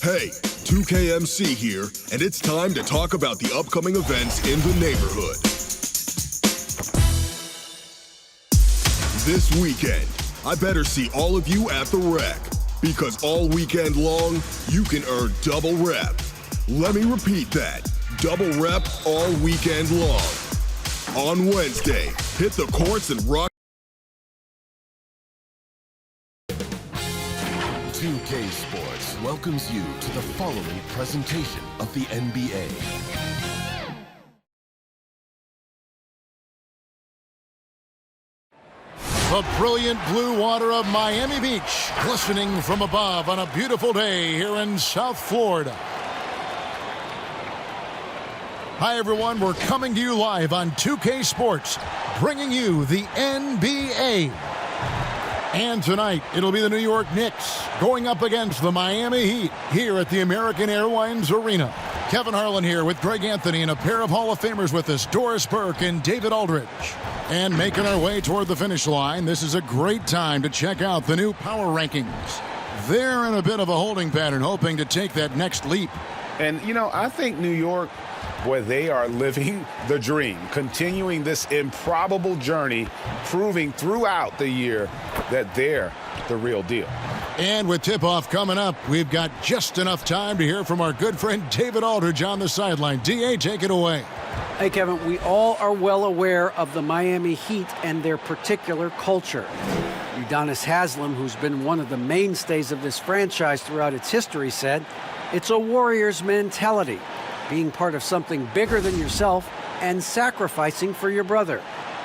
Hey, 2KMC here, and it's time to talk about the upcoming events in the neighborhood. This weekend, I better see all of you at the Rec, because all weekend long, you can earn double rep. Let me repeat that, double rep all weekend long. On Wednesday, hit the courts and rock. 2K Sports welcomes you to the following presentation of the NBA. The brilliant blue water of Miami Beach, glistening from above on a beautiful day here in South Florida. Hi everyone, we're coming to you live on 2K Sports, bringing you the NBA. And tonight, it'll be the New York Knicks going up against the Miami Heat here at the American Airlines Arena. Kevin Harlan here with Greg Anthony and a pair of Hall of Famers with us, Doris Burke and David Aldridge. And making our way toward the finish line, this is a great time to check out the new power rankings. They're in a bit of a holding pattern, hoping to take that next leap. And, you know, I think New York, boy, they are living the dream, continuing this improbable journey, proving throughout the year that they're the real deal. And with tip-off coming up, we've got just enough time to hear from our good friend David Aldridge on the sideline. D.A., take it away. Hey, Kevin, we all are well aware of the Miami Heat and their particular culture. Udonis Haslem, who's been one of the mainstays of this franchise throughout its history, said, "It's a warrior's mentality, being part of something bigger than yourself and sacrificing for your brother.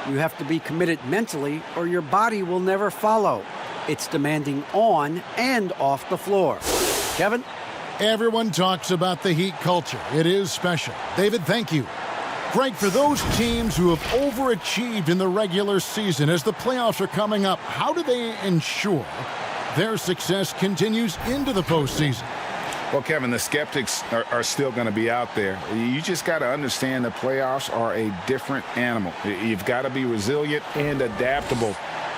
You have to be committed mentally or your body will never follow. It's demanding on and off the floor." Kevin? Everyone talks about the Heat culture. It is special. David, thank you. Greg, for those teams who have overachieved in the regular season, as the playoffs are coming up, how do they ensure their success continues into the postseason? Well, Kevin, the skeptics are still going to be out there. You just got to understand the playoffs are a different animal. You've got to be resilient and adaptable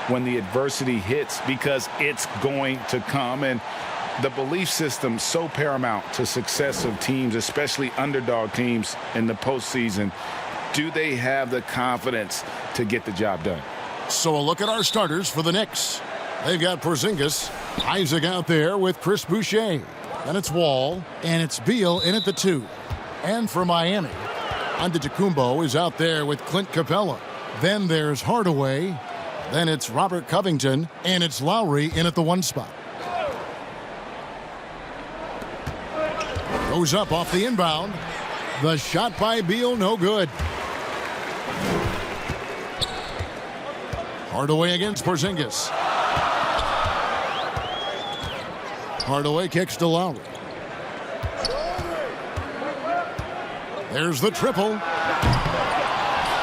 when the adversity hits, because it's going to come. And the belief system so paramount to success of teams, especially underdog teams in the postseason. Do they have the confidence to get the job done? So a look at our starters for the Knicks. They've got Porzingis, Isaac out there with Chris Boucher. Then it's Wall, and it's Beal in at the 2. And for Miami, Antetokounmpo is out there with Clint Capella. Then there's Hardaway. Then it's Robert Covington, and it's Lowry in at the 1 spot. Goes up off the inbound. The shot by Beal, no good. Hardaway against Porzingis. Hardaway kicks to Lowry. There's the triple.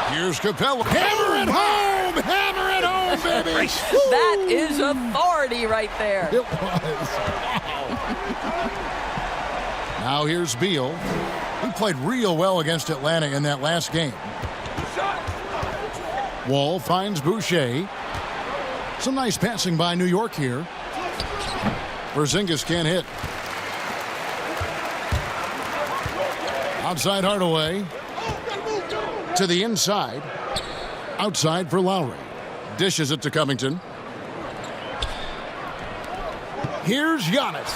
Here's Capella. Hammer it home! Hammer it home, baby! That is authority right there. It was. Now here's Beal. He played real well against Atlanta in that last game. Wall finds Boucher. Some nice passing by New York here. Porzingis can't hit. Outside Hardaway. To the inside. Outside for Lowry. Dishes it to Covington. Here's Giannis.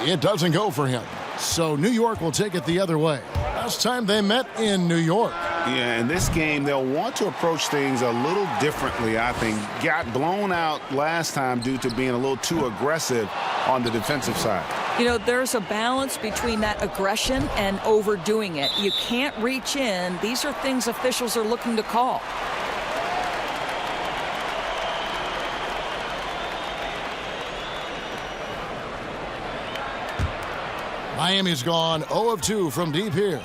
It doesn't go for him. So New York will take it the other way. Last time they met in New York. Yeah, in this game, they'll want to approach things a little differently, I think. Got blown out last time due to being a little too aggressive on the defensive side. You know, there's a balance between that aggression and overdoing it. You can't reach in. These are things officials are looking to call. Miami's gone 0 of 2 from deep here.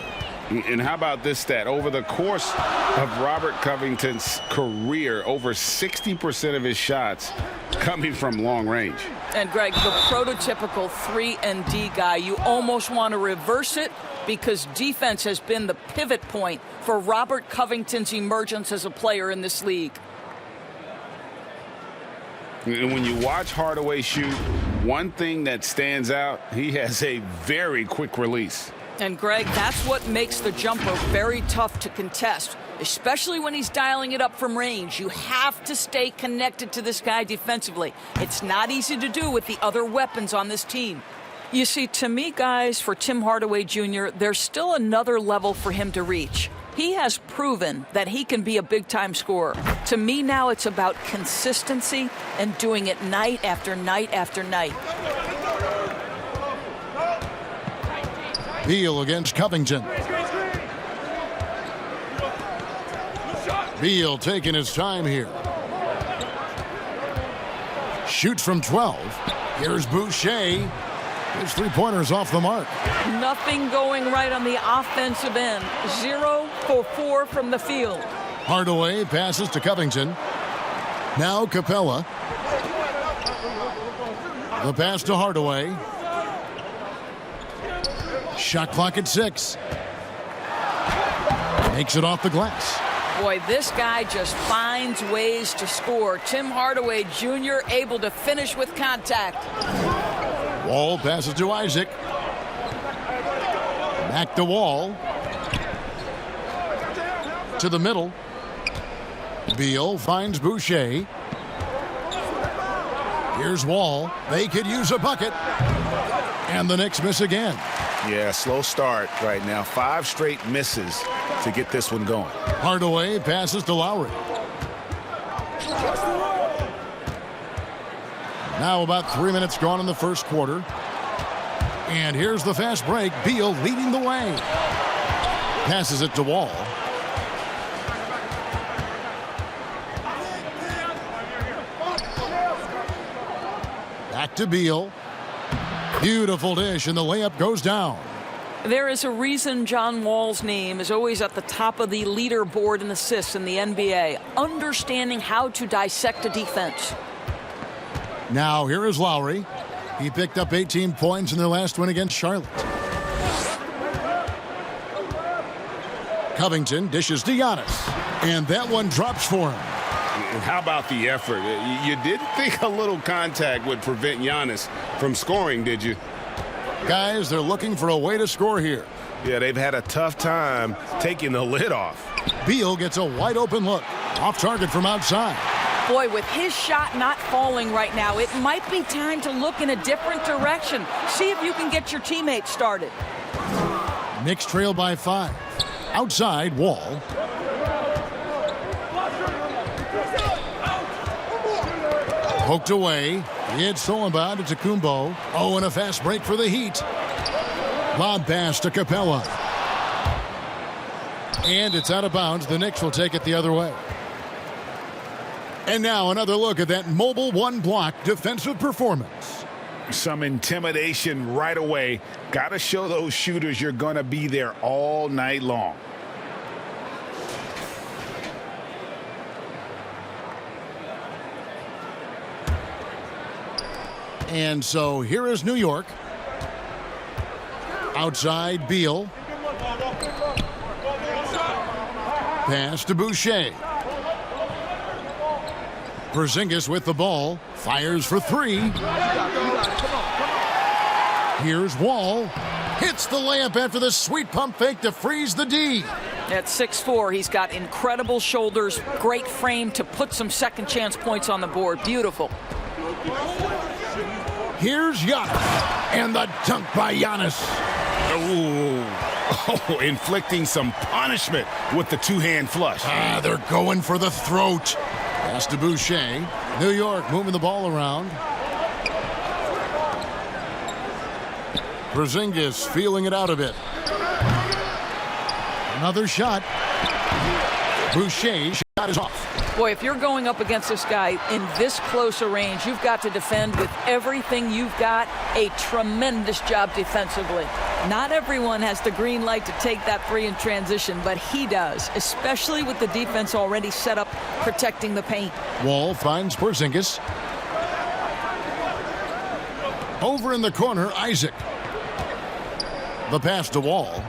And how about this stat? Over the course of Robert Covington's career, over 60% of his shots coming from long range. And, Greg, the prototypical 3-and-D guy, you almost want to reverse it because defense has been the pivot point for Robert Covington's emergence as a player in this league. And when you watch Hardaway shoot, one thing that stands out, he has a very quick release. And, Greg, that's what makes the jumper very tough to contest, especially when he's dialing it up from range. You have to stay connected to this guy defensively. It's not easy to do with the other weapons on this team. You see, to me, guys, for Tim Hardaway Jr., there's still another level for him to reach. He has proven that he can be a big-time scorer. To me now, it's about consistency and doing it night after night after night. Beal against Covington. Beal taking his time here. Shoots from 12. Here's Boucher. His three-pointers off the mark. Nothing going right on the offensive end. 0 for 4 from the field. Hardaway passes to Covington. Now Capella. The pass to Hardaway. Shot clock at 6. Makes it off the glass. Boy, this guy just finds ways to score. Tim Hardaway Jr. able to finish with contact. Wall passes to Isaac. Back to Wall. To the middle. Beal finds Boucher. Here's Wall. They could use a bucket. And the Knicks miss again. Yeah, slow start right now. 5 straight misses to get this one going. Hardaway passes to Lowry. Now about 3 minutes gone in the first quarter. And here's the fast break. Beal leading the way. Passes it to Wall. Back to Beal. Beautiful dish, and the layup goes down. There is a reason John Wall's name is always at the top of the leaderboard in assists in the NBA. Understanding how to dissect a defense. Now here is Lowry. He picked up 18 points in their last win against Charlotte. Covington dishes to Giannis. And that one drops for him. And how about the effort? You didn't think a little contact would prevent Giannis from scoring, did you? Guys, they're looking for a way to score here. Yeah, they've had a tough time taking the lid off. Beal gets a wide open look. Off target from outside. Boy, with his shot not falling right now, it might be time to look in a different direction. See if you can get your teammates started. Knicks trail by 5. Outside, Wall. Poked away. It's stolen by Antetokounmpo. Oh, and a fast break for the Heat. Lob pass to Capella. And it's out of bounds. The Knicks will take it the other way. And now another look at that mobile one-block defensive performance. Some intimidation right away. Got to show those shooters you're going to be there all night long. And so here is New York. Outside, Beal. Pass to Boucher. Porzingis with the ball. Fires for 3. Here's Wall. Hits the layup after the sweet pump fake to freeze the D. At 6'4", he's got incredible shoulders, great frame to put some second chance points on the board. Beautiful. Here's Giannis. And the dunk by Giannis. Oh, inflicting some punishment with the two-hand flush. They're going for the throat. Pass to Boucher. New York moving the ball around. Porzingis feeling it out a bit. Another shot. Boucher's shot is off. Boy, if you're going up against this guy in this close a range, you've got to defend with everything you've got. A tremendous job defensively. Not everyone has the green light to take that three in transition, but he does, especially with the defense already set up protecting the paint. Wall finds Porzingis. Over in the corner, Isaac. The pass to Wall.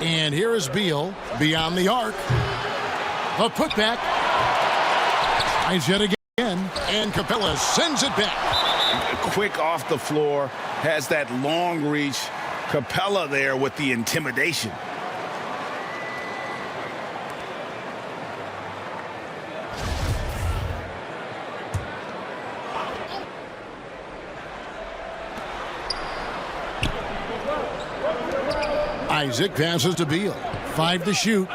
And here is Beal beyond the arc. The putback. Tries yet again. and Capella sends it back. Quick off the floor, has that long reach. Capella there with the intimidation. Isaac passes to Beal. 5 to shoot.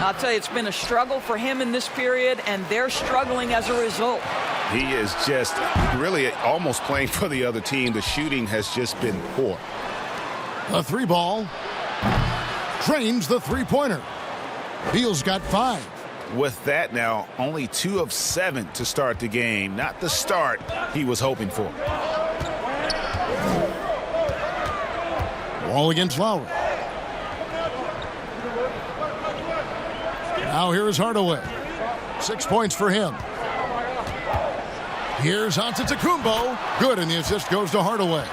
I'll tell you, it's been a struggle for him in this period, and they're struggling as a result. He is just really almost playing for the other team. The shooting has just been poor. A 3-ball. Drains the 3-pointer. Beal's got 5. With that now, only 2 of 7 to start the game. Not the start he was hoping for. Ball against Lowry. Now here's Hardaway. 6 points for him. Here's Antetokounmpo. Good, and the assist goes to Hardaway.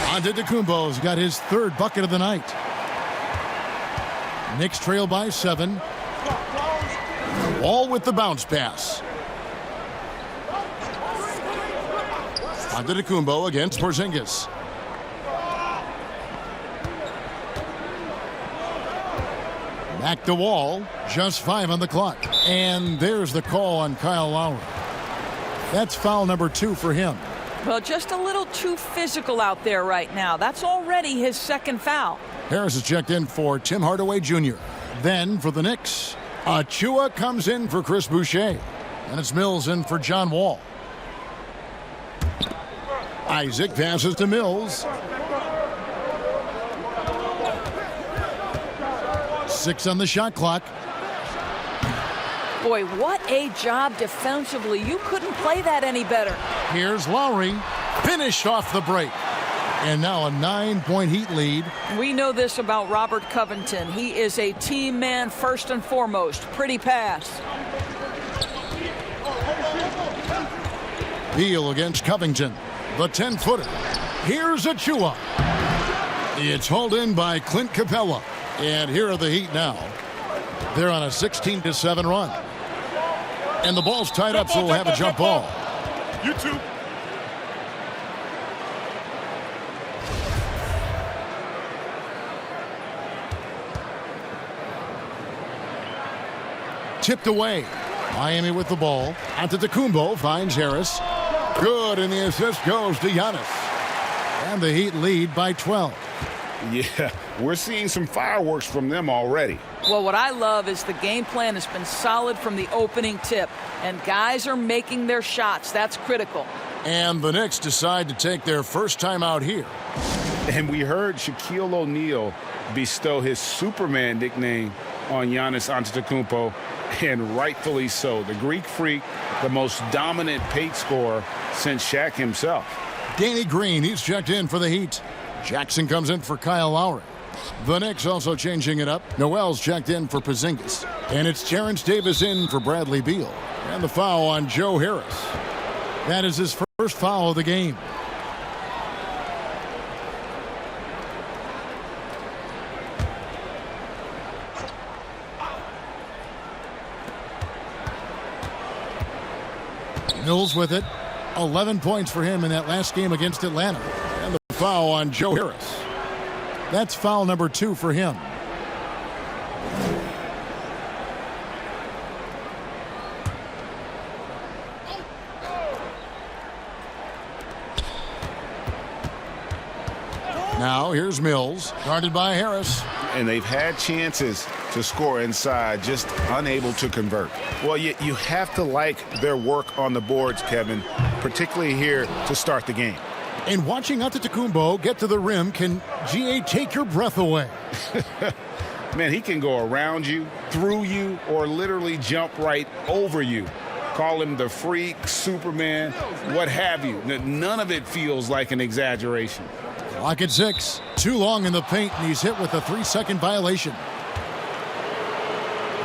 Antetokounmpo's got his 3rd bucket of the night. Knicks trail by 7. All with the bounce pass. Antetokounmpo against Porzingis. Back to Wall. Just 5 on the clock. And there's the call on Kyle Lowry. That's foul number 2 for him. Well, just a little too physical out there right now. That's already his 2nd foul. Harris is checked in for Tim Hardaway Jr. Then for the Knicks, Achua comes in for Chris Boucher. And it's Mills in for John Wall. Isaac passes to Mills. 6 on the shot clock. Boy, what a job defensively. You couldn't play that any better. Here's Lowry. Finished off the break. And now a 9-point Heat lead. We know this about Robert Covington. He is a team man first and foremost. Pretty pass. Beal against Covington. The 10-footer. Here's Achua. It's hauled in by Clint Capella. And here are the Heat now. They're on a 16-7 run. And the ball's tied up, so we'll have a jump ball. You too. Tipped away. Miami with the ball. Antetokounmpo finds Harris. Good, and the assist goes to Giannis. And the Heat lead by 12. Yeah, we're seeing some fireworks from them already. Well, what I love is the game plan has been solid from the opening tip, and guys are making their shots. That's critical. And the Knicks decide to take their first time out here. And we heard Shaquille O'Neal bestow his Superman nickname on Giannis Antetokounmpo, and rightfully so. The Greek Freak, the most dominant paint scorer since Shaq himself. Danny Green, he's checked in for the Heat. Jackson comes in for Kyle Lowry. The Knicks also changing it up. Noel's checked in for Porzingis. And it's Terrence Davis in for Bradley Beal. And the foul on Joe Harris. That is his first foul of the game. Mills with it. 11 points for him in that last game against Atlanta. And the foul on Joe Harris. That's foul number 2 for him. Now here's Mills, guarded by Harris. And they've had chances to score inside, just unable to convert. Well, you have to like their work on the boards, Kevin, particularly here to start the game. And watching Antetokounmpo get to the rim can, GA, take your breath away. Man, he can go around you, through you, or literally jump right over you. Call him the freak, Superman, what have you. None of it feels like an exaggeration. Clock at 6. Too long in the paint, and he's hit with a 3-second violation.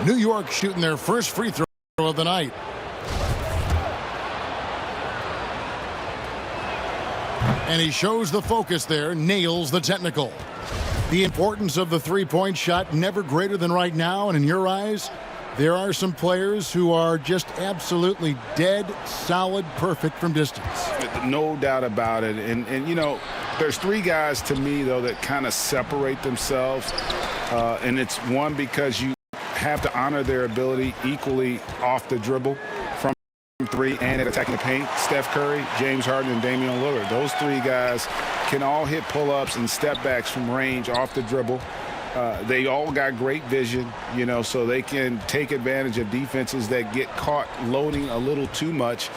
New York shooting their first free throw of the night. And he shows the focus there, nails the technical. The importance of the three-point shot never greater than right now, and in your eyes, there are some players who are just absolutely dead, solid, perfect from distance. No doubt about it. And you know, there's three guys to me, though, that kind of separate themselves. And it's one, because you have to honor their ability equally off the dribble from three and at attacking the paint. Steph Curry, James Harden, and Damian Lillard. Those three guys can all hit pull-ups and step-backs from range off the dribble. They all got great vision, you know, so they can take advantage of defenses that get caught loading a little too much.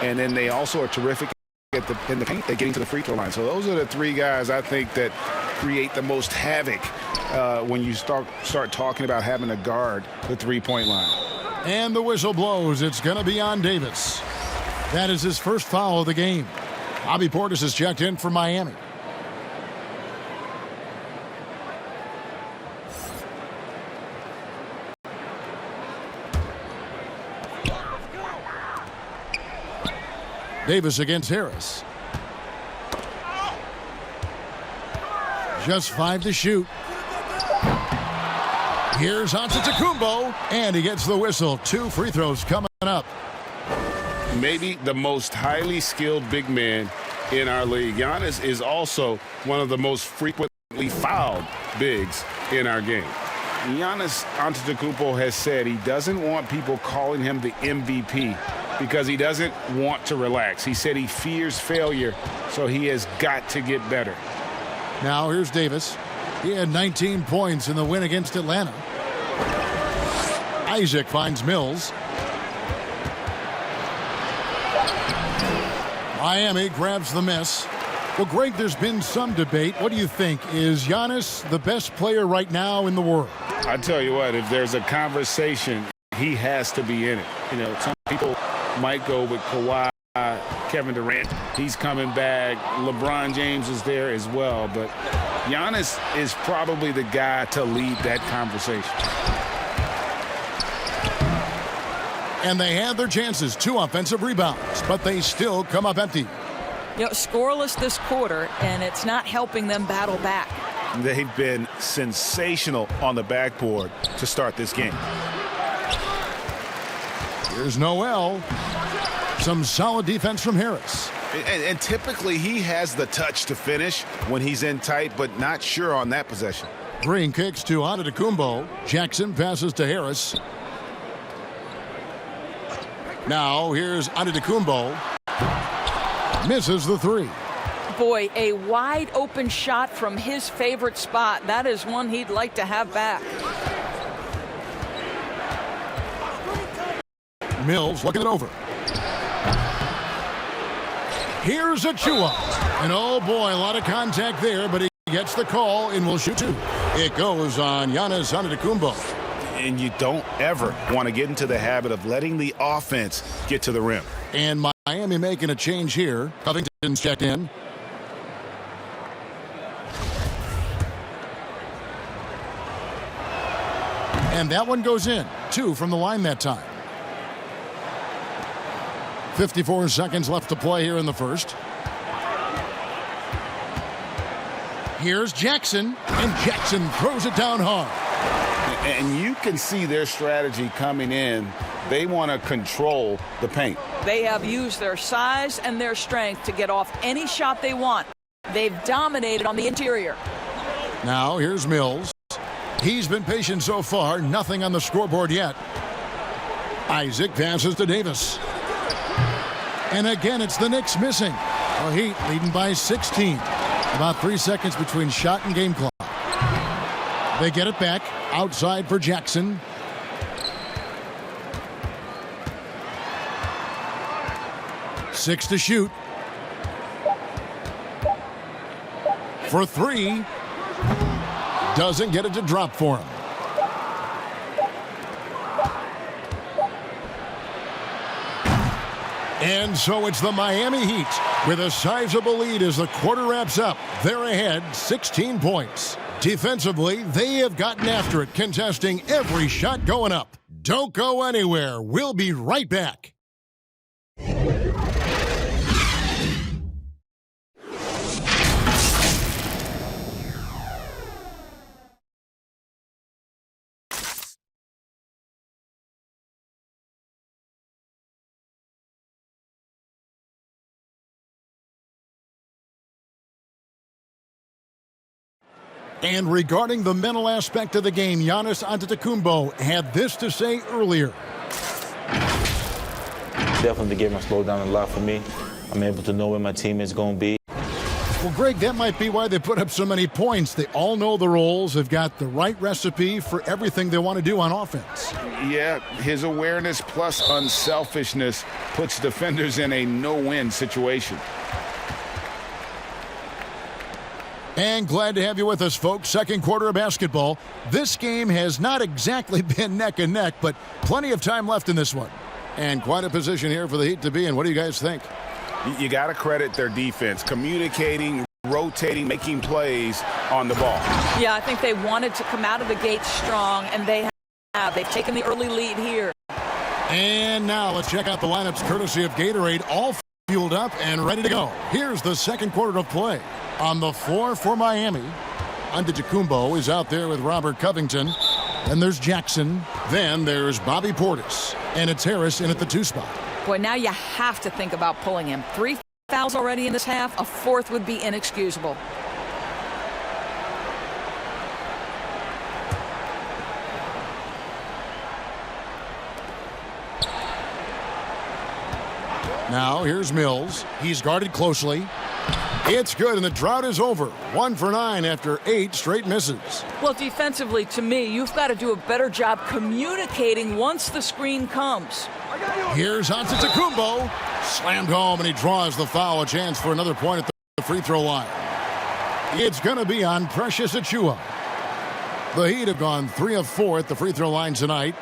And then they also are terrific in the paint. They get into the free throw line. So those are the three guys I think that create the most havoc when you start talking about having to guard the three-point line. And the whistle blows. It's going to be on Davis. That is his first foul of the game. Bobby Portis has checked in for Miami. Davis against Harris. Just 5 to shoot. Here's Antetokounmpo, and he gets the whistle. 2 free throws coming up. Maybe the most highly skilled big man in our league. Giannis is also one of the most frequently fouled bigs in our game. Giannis Antetokounmpo has said he doesn't want people calling him the MVP because he doesn't want to relax. He said he fears failure, so he has got to get better. Now here's Davis. He had 19 points in the win against Atlanta. Isaac finds Mills. Miami grabs the miss. Well, Greg, there's been some debate. What do you think? Is Giannis the best player right now in the world? I tell you what, if there's a conversation, he has to be in it. You know, some people might go with Kawhi, Kevin Durant. He's coming back. LeBron James is there as well. But Giannis is probably the guy to lead that conversation. And they had their chances. 2 offensive rebounds, but they still come up empty. You know, scoreless this quarter, and it's not helping them battle back. They've been sensational on the backboard to start this game. Here's Noel. Some solid defense from Harris. And typically he has the touch to finish when he's in tight, but not sure on that possession. Green kicks to Antetokounmpo. Jackson passes to Harris. Now here's Antetokounmpo. Misses the 3. Boy, a wide open shot from his favorite spot. That is one he'd like to have back. Mills looking it over. Here's Achua. And oh boy, a lot of contact there, but he gets the call and will shoot 2. It goes on Giannis Antetokounmpo. And you don't ever want to get into the habit of letting the offense get to the rim. And Miami making a change here. Covington's checked in. And that one goes in. 2 from the line that time. 54 seconds left to play here in the first. Here's Jackson, and Jackson throws it down hard. And you can see their strategy coming in. They want to control the paint. They have used their size and their strength to get off any shot they want. They've dominated on the interior. Now here's Mills. He's been patient so far. Nothing on the scoreboard yet. Isaac passes to Davis. And again, it's the Knicks missing. The Heat leading by 16. About 3 seconds between shot and game clock. They get it back. Outside for Jackson. Six to shoot. For 3. Doesn't get it to drop for him. And so it's the Miami Heat with a sizable lead as the quarter wraps up. They're ahead 16 points. Defensively, they have gotten after it, contesting every shot going up. Don't go anywhere. We'll be right back. And regarding the mental aspect of the game, Giannis Antetokounmpo had this to say earlier. Definitely the game has slowed down a lot for me. I'm able to know where my team is going to be. Well, Greg, that might be why they put up so many points. They all know the roles. They've got the right recipe for everything they want to do on offense. Yeah, his awareness plus unselfishness puts defenders in a no-win situation. And glad to have you with us, folks. Second quarter of basketball. This game has not exactly been neck and neck, but plenty of time left in this one. And quite a position here for the Heat to be in. What do you guys think? You got to credit their defense, communicating, rotating, making plays on the ball. Yeah, I think they wanted to come out of the gate strong, and they have. They've taken the early lead here. And now let's check out the lineups courtesy of Gatorade, all fueled up and ready to go. Here's the second quarter of play. On the floor for Miami, Antetokounmpo is out there with Robert Covington. Then there's Jackson. Then there's Bobby Portis. And it's Harris in at the 2 spot. Boy, now you have to think about pulling him. 3 fouls already in this half. A 4th would be inexcusable. Now here's Mills. He's guarded closely. It's good, and the drought is over. 1 for 9 after 8 straight misses. Well, defensively, to me, you've got to do a better job communicating once the screen comes. Here's Antetokounmpo. Slammed home, and he draws the foul. A chance for another point at the free throw line. It's going to be on Precious Achiuwa. The Heat have gone 3 of 4 at the free throw line tonight.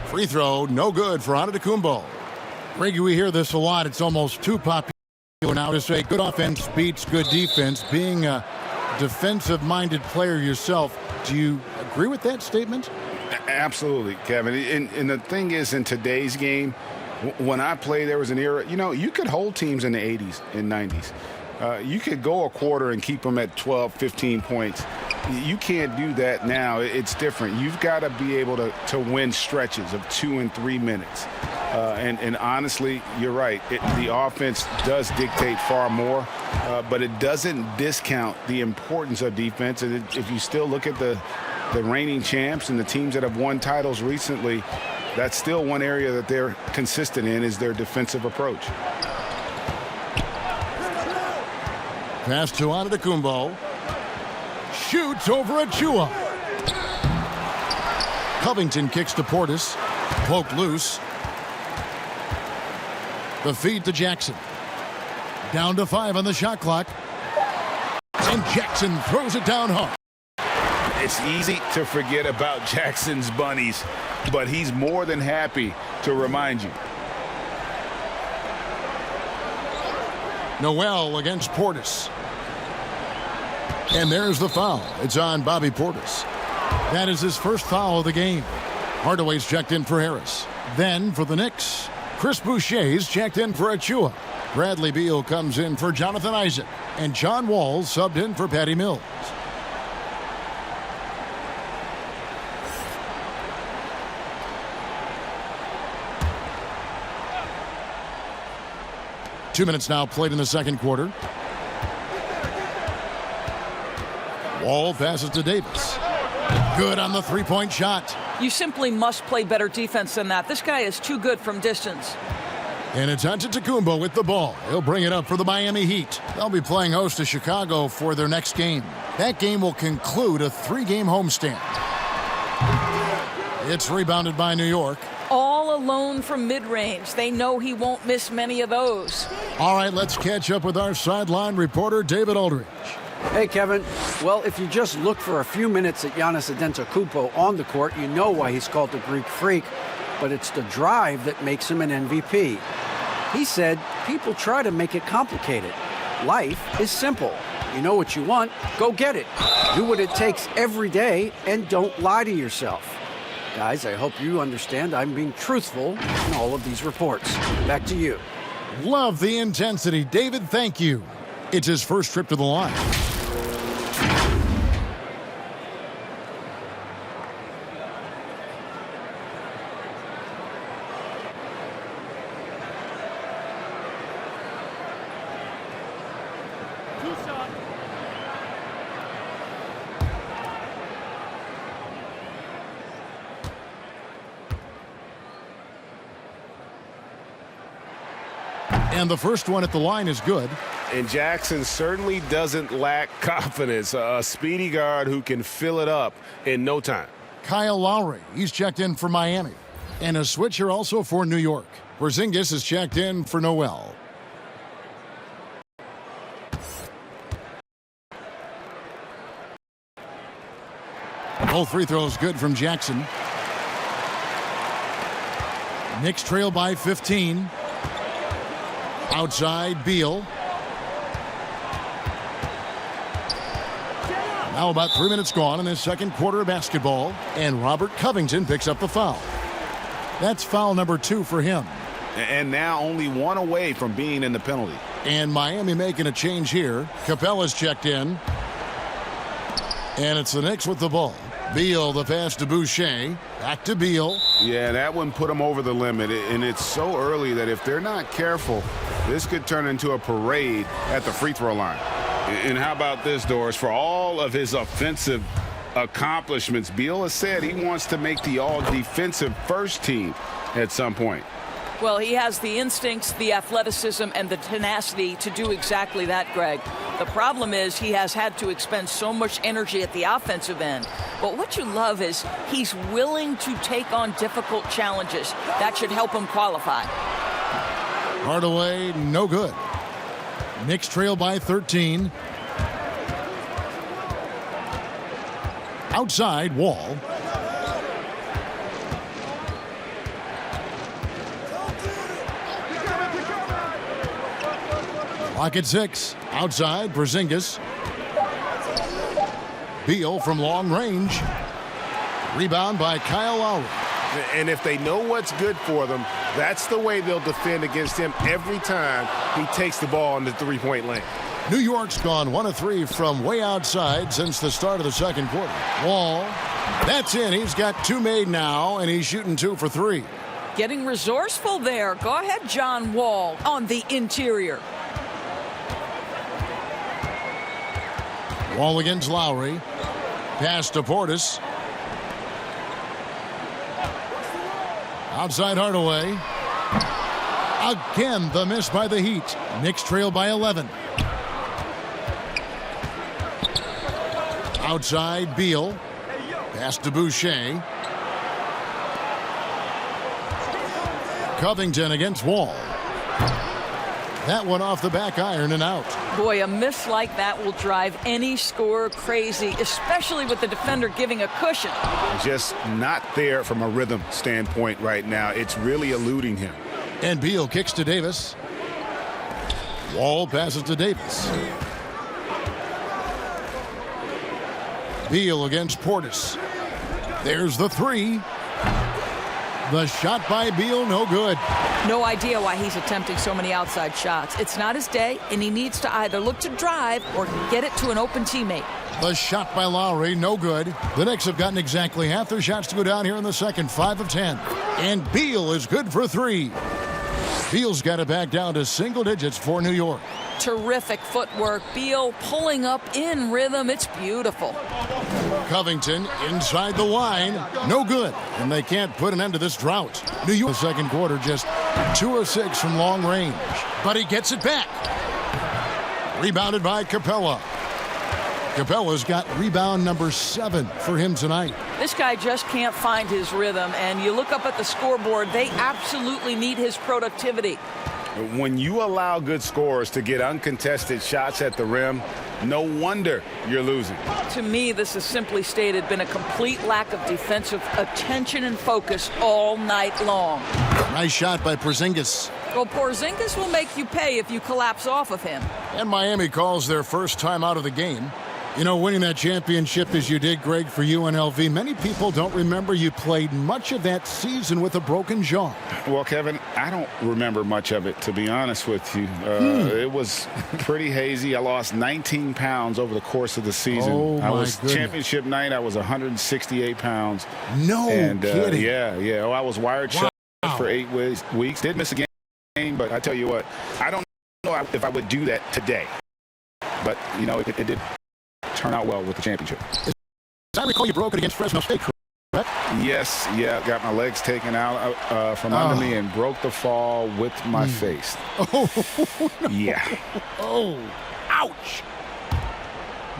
Free throw, no good for Antetokounmpo. Greggy, we hear this a lot. It's almost too popular now to say good offense beats good defense. Being a defensive-minded player yourself, do you agree with that statement? Absolutely, Kevin. And the thing is, in today's game, when I play, there was an era, you could hold teams in the 80s and 90s. You could go a quarter and keep them at 12, 15 points. You can't do that now. It's different. You've got to be able to win stretches of 2 and 3 minutes. And honestly, you're right. The offense does dictate far more, but it doesn't discount the importance of defense. And if you still look at the reigning champs and the teams that have won titles recently, that's still one area that they're consistent in is their defensive approach. Pass to Antetokounmpo. Shoots over Achiuwa. Covington kicks to Portis. Poked loose. The feed to Jackson. Down to 5 on the shot clock. And Jackson throws it down hard. It's easy to forget about Jackson's bunnies, but he's more than happy to remind you. Noel against Portis. And there's the foul. It's on Bobby Portis. That is his first foul of the game. Hardaway's checked in for Harris. Then for the Knicks, Chris Boucher's checked in for Achiuwa. Bradley Beal comes in for Jonathan Isaac. And John Wall subbed in for Patty Mills. Two minutes now played in the second quarter. Wall passes to Davis. Good on the three-point shot. You simply must play better defense than that. This guy is too good from distance. And it's Antetokounmpo with the ball. He'll bring it up for the Miami Heat. They'll be playing host to Chicago for their next game. That game will conclude a 3-game homestand. It's rebounded by New York. All alone from mid-range. They know he won't miss many of those. All right, let's catch up with our sideline reporter, David Aldridge. Hey, Kevin. Well, if you just look for a few minutes at Giannis Antetokounmpo on the court, you know why he's called the Greek Freak. But it's the drive that makes him an MVP. He said, people try to make it complicated. Life is simple. You know what you want, go get it. Do what it takes every day and don't lie to yourself. Guys, I hope you understand I'm being truthful in all of these reports. Back to you. Love the intensity. David, thank you. It's his first trip to the line. And the first one at the line is good. And Jackson certainly doesn't lack confidence. A speedy guard who can fill it up in no time. Kyle Lowry, he's checked in for Miami. And a switcher also for New York. Porzingis is checked in for Noel. Both free throws good from Jackson. Knicks trail by 15. Outside, Beal. Now about 3 minutes gone in this second quarter of basketball, and Robert Covington picks up the foul. That's foul number 2 for him. And now only one away from being in the penalty. And Miami making a change here. Capella's checked in. And it's the Knicks with the ball. Beal, the pass to Boucher. Back to Beal. Yeah, that one put them over the limit. And it's so early that if they're not careful, this could turn into a parade at the free throw line. And how about this, Doris? For all of his offensive accomplishments, Beal has said he wants to make the all-defensive first team at some point. Well, he has the instincts, the athleticism, and the tenacity to do exactly that, Greg. The problem is he has had to expend so much energy at the offensive end. But what you love is he's willing to take on difficult challenges. That should help him qualify. Hardaway, no good. Knicks trail by 13. Outside, Wall. Clock at 6. Outside, Porzingis. Beal from long range. Rebound by Kyle Lowry. And if they know what's good for them, that's the way they'll defend against him every time he takes the ball in the three-point lane. New York's gone 1 of 3 from way outside since the start of the second quarter. Wall. That's in. He's got 2 made now, and he's shooting 2 for 3. Getting resourceful there. Go ahead, John Wall, on the interior. Wall against Lowry. Pass to Portis. Outside Hardaway. Again, the miss by the Heat. Knicks trail by 11. Outside, Beal. Pass to Boucher. Covington against Wall. That one off the back iron and out. Boy, a miss like that will drive any scorer crazy, especially with the defender giving a cushion. Just not there from a rhythm standpoint right now. It's really eluding him. And Beal kicks to Davis. Wall passes to Davis. Beal against Portis. There's the 3. The shot by Beal, no good. No idea why he's attempting so many outside shots. It's not his day, and he needs to either look to drive or get it to an open teammate. The shot by Lowry, no good. The Knicks have gotten exactly half their shots to go down here in the second, 5 of 10. And Beal is good for 3. Beal's got it back down to single digits for New York. Terrific footwork. Beal pulling up in rhythm. It's beautiful. Covington inside the line. No good. And they can't put an end to this drought. New York, the second quarter, just 2 of 6 from long range. But he gets it back. Rebounded by Capella. Capella's got rebound number 7 for him tonight. This guy just can't find his rhythm. And you look up at the scoreboard, they absolutely need his productivity. When you allow good scorers to get uncontested shots at the rim, no wonder you're losing. To me, this has simply stated been a complete lack of defensive attention and focus all night long. Nice shot by Porzingis. Well, Porzingis will make you pay if you collapse off of him. And Miami calls their first time out of the game. You know, winning that championship as you did, Greg, for UNLV, many people don't remember you played much of that season with a broken jaw. Well, Kevin, I don't remember much of it, to be honest with you. It was pretty hazy. I lost 19 pounds over the course of the season. Oh, I was goodness. championship night. I was 168 pounds. No kidding. Yeah. Oh, I was wired shut for 8 weeks. Did miss a game, but I tell you what, I don't know if I would do that today. But, you know, it did turn out well with the championship. As I recall, you broke it against Fresno State, correct? Yes, got my legs taken out from under me and broke the fall with my face. Oh, no. Yeah. Oh, ouch.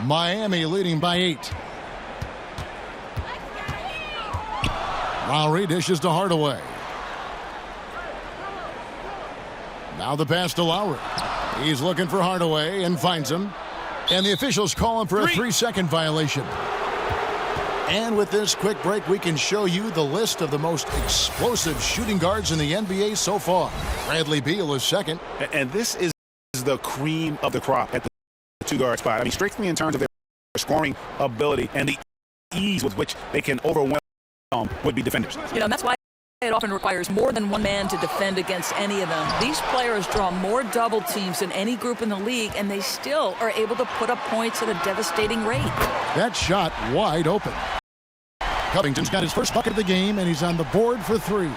Miami leading by 8. Lowry dishes to Hardaway. Now the pass to Lowry. He's looking for Hardaway and finds him. And the officials call him for a 3-second violation. And with this quick break, we can show you the list of the most explosive shooting guards in the NBA so far. Bradley Beal is second. And this is the cream of the crop at the 2-guard spot. I mean, strictly in terms of their scoring ability and the ease with which they can overwhelm would-be defenders. You know, that's why it often requires more than one man to defend against any of them. These players draw more double teams than any group in the league, and they still are able to put up points at a devastating rate. That shot wide open. Covington's got his first bucket of the game, and he's on the board for 3.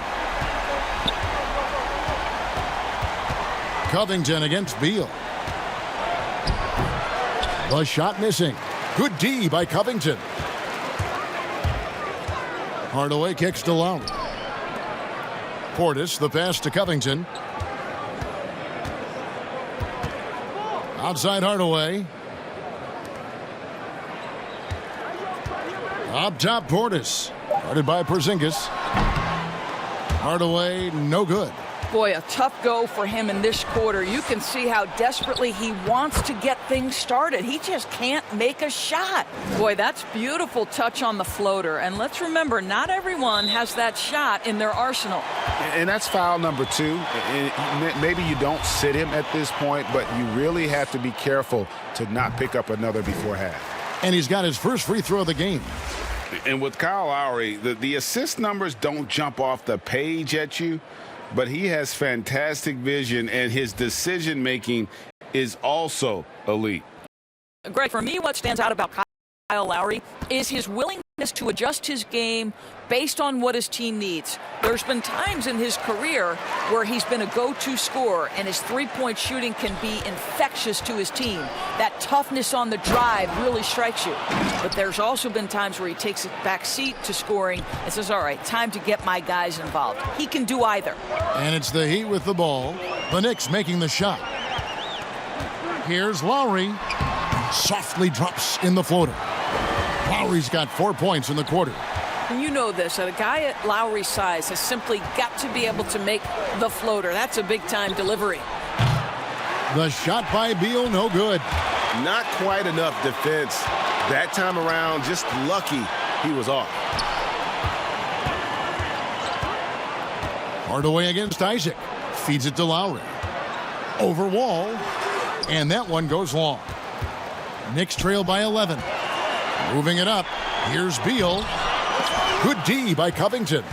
Covington against Beal. The shot missing. Good D by Covington. Hardaway kicks to Lowry. Portis, the pass to Covington. Outside Hardaway. Up top, Portis. Guarded by Porzingis. Hardaway, no good. Boy, a tough go for him in this quarter. You can see how desperately he wants to get things started. He just can't make a shot. Boy, that's beautiful touch on the floater. And let's remember, not everyone has that shot in their arsenal. And that's foul number 2. And maybe you don't sit him at this point, but you really have to be careful to not pick up another before half. And he's got his first free throw of the game. And with Kyle Lowry, the assist numbers don't jump off the page at you, but he has fantastic vision, and his decision-making is also elite. Greg, for me, what stands out about Kyle Lowry is his willingness to adjust his game based on what his team needs. There's been times in his career where he's been a go-to scorer, and his three-point shooting can be infectious to his team. That toughness on the drive really strikes you. But there's also been times where he takes a back seat to scoring and says, all right, time to get my guys involved. He can do either. And it's the Heat with the ball. The Knicks making the shot. Here's Lowry. Softly drops in the floater. Lowry's got 4 points in the quarter. And you know this, a guy at Lowry's size has simply got to be able to make the floater. That's a big-time delivery. The shot by Beal, no good. Not quite enough defense. That time around, just lucky he was off. Hardaway against Isaac. Feeds it to Lowry. Over wall. And that one goes long. Knicks trail by 11. Moving it up. Here's Beal. Good D by Covington.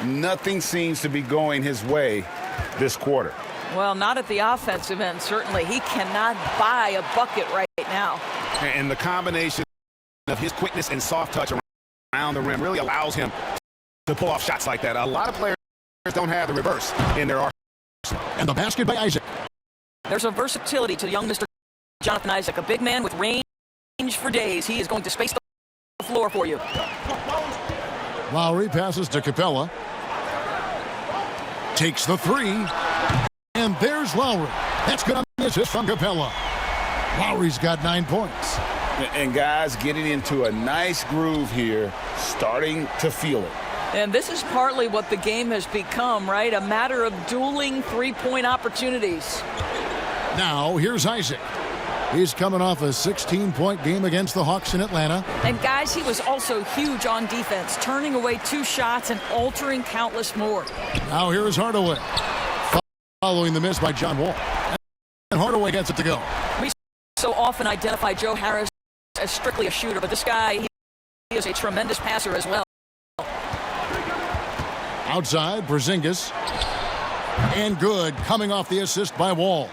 Nothing seems to be going his way this quarter. Well, not at the offensive end, certainly. He cannot buy a bucket right now. And the combination of his quickness and soft touch around the rim really allows him to pull off shots like that. A lot of players don't have the reverse in their arsenal. And the basket by Isaac. There's a versatility to young Mr. Jonathan Isaac, a big man with range for days. He is going to space the floor for you. Lowry passes to Capella. Takes the 3. And there's Lowry. That's good on the assist from Capella. Lowry's got 9 points. And guys getting into a nice groove here, starting to feel it. And this is partly what the game has become, right? A matter of dueling three-point opportunities. Now, here's Isaac. He's coming off a 16-point game against the Hawks in Atlanta. And, guys, he was also huge on defense, turning away 2 shots and altering countless more. Now here is Hardaway. Following the miss by John Wall. And Hardaway gets it to go. We so often identify Joe Harris as strictly a shooter, but this guy, he is a tremendous passer as well. Outside, Porzingis. And good, coming off the assist by Wall.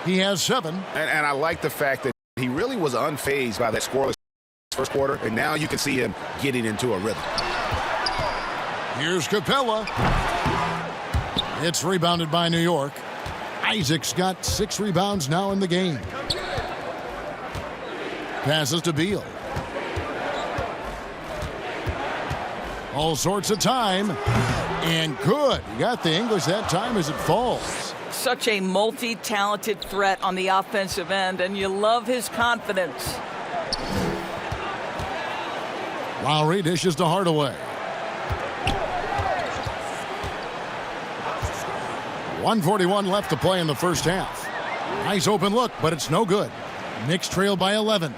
He has 7. And I like the fact that he really was unfazed by that scoreless first quarter, and now you can see him getting into a rhythm. Here's Capella. It's rebounded by New York. Isaac's got 6 rebounds now in the game. Passes to Beal. All sorts of time. And good. He got the English that time as it falls. Such a multi-talented threat on the offensive end, and you love his confidence. Lowry dishes to Hardaway. 1:41 left to play in the first half. Nice open look, but it's no good. Knicks trail by 11.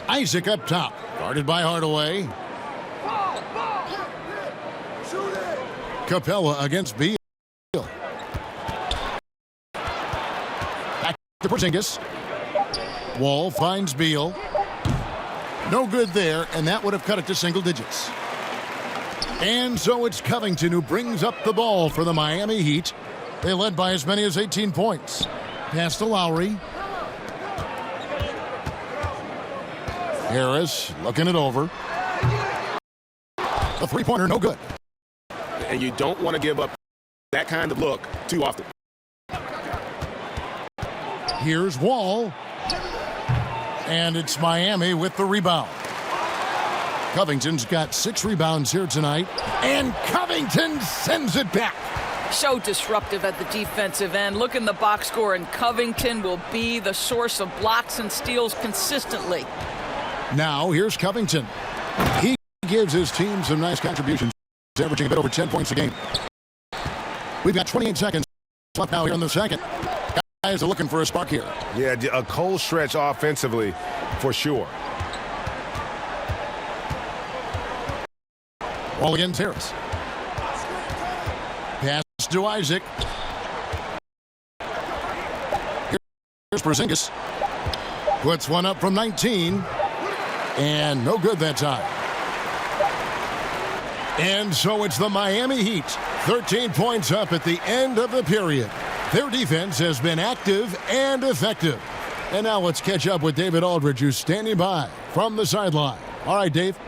Isaac up top, guarded by Hardaway. Capella against Beal. Back to Porzingis. Wall finds Beal. No good there, and that would have cut it to single digits. And so it's Covington who brings up the ball for the Miami Heat. They led by as many as 18 points. Pass to Lowry. Harris looking it over. The three-pointer no good. And you don't want to give up that kind of look too often. Here's Wall. And it's Miami with the rebound. Covington's got 6 rebounds here tonight. And Covington sends it back. So disruptive at the defensive end. Look in the box score, and Covington will be the source of blocks and steals consistently. Now here's Covington. He gives his team some nice contributions, averaging a bit over 10 points a game. We've got 28 seconds left now here in the second. Guys are looking for a spark here. Yeah, a cold stretch offensively for sure. Wall against Harris. Pass to Isaac. Here's Porzingis. Puts one up from 19. And no good that time. And so it's the Miami Heat. 13 points up at the end of the period. Their defense has been active and effective. And now let's catch up with David Aldridge, who's standing by from the sideline. All right, Dave.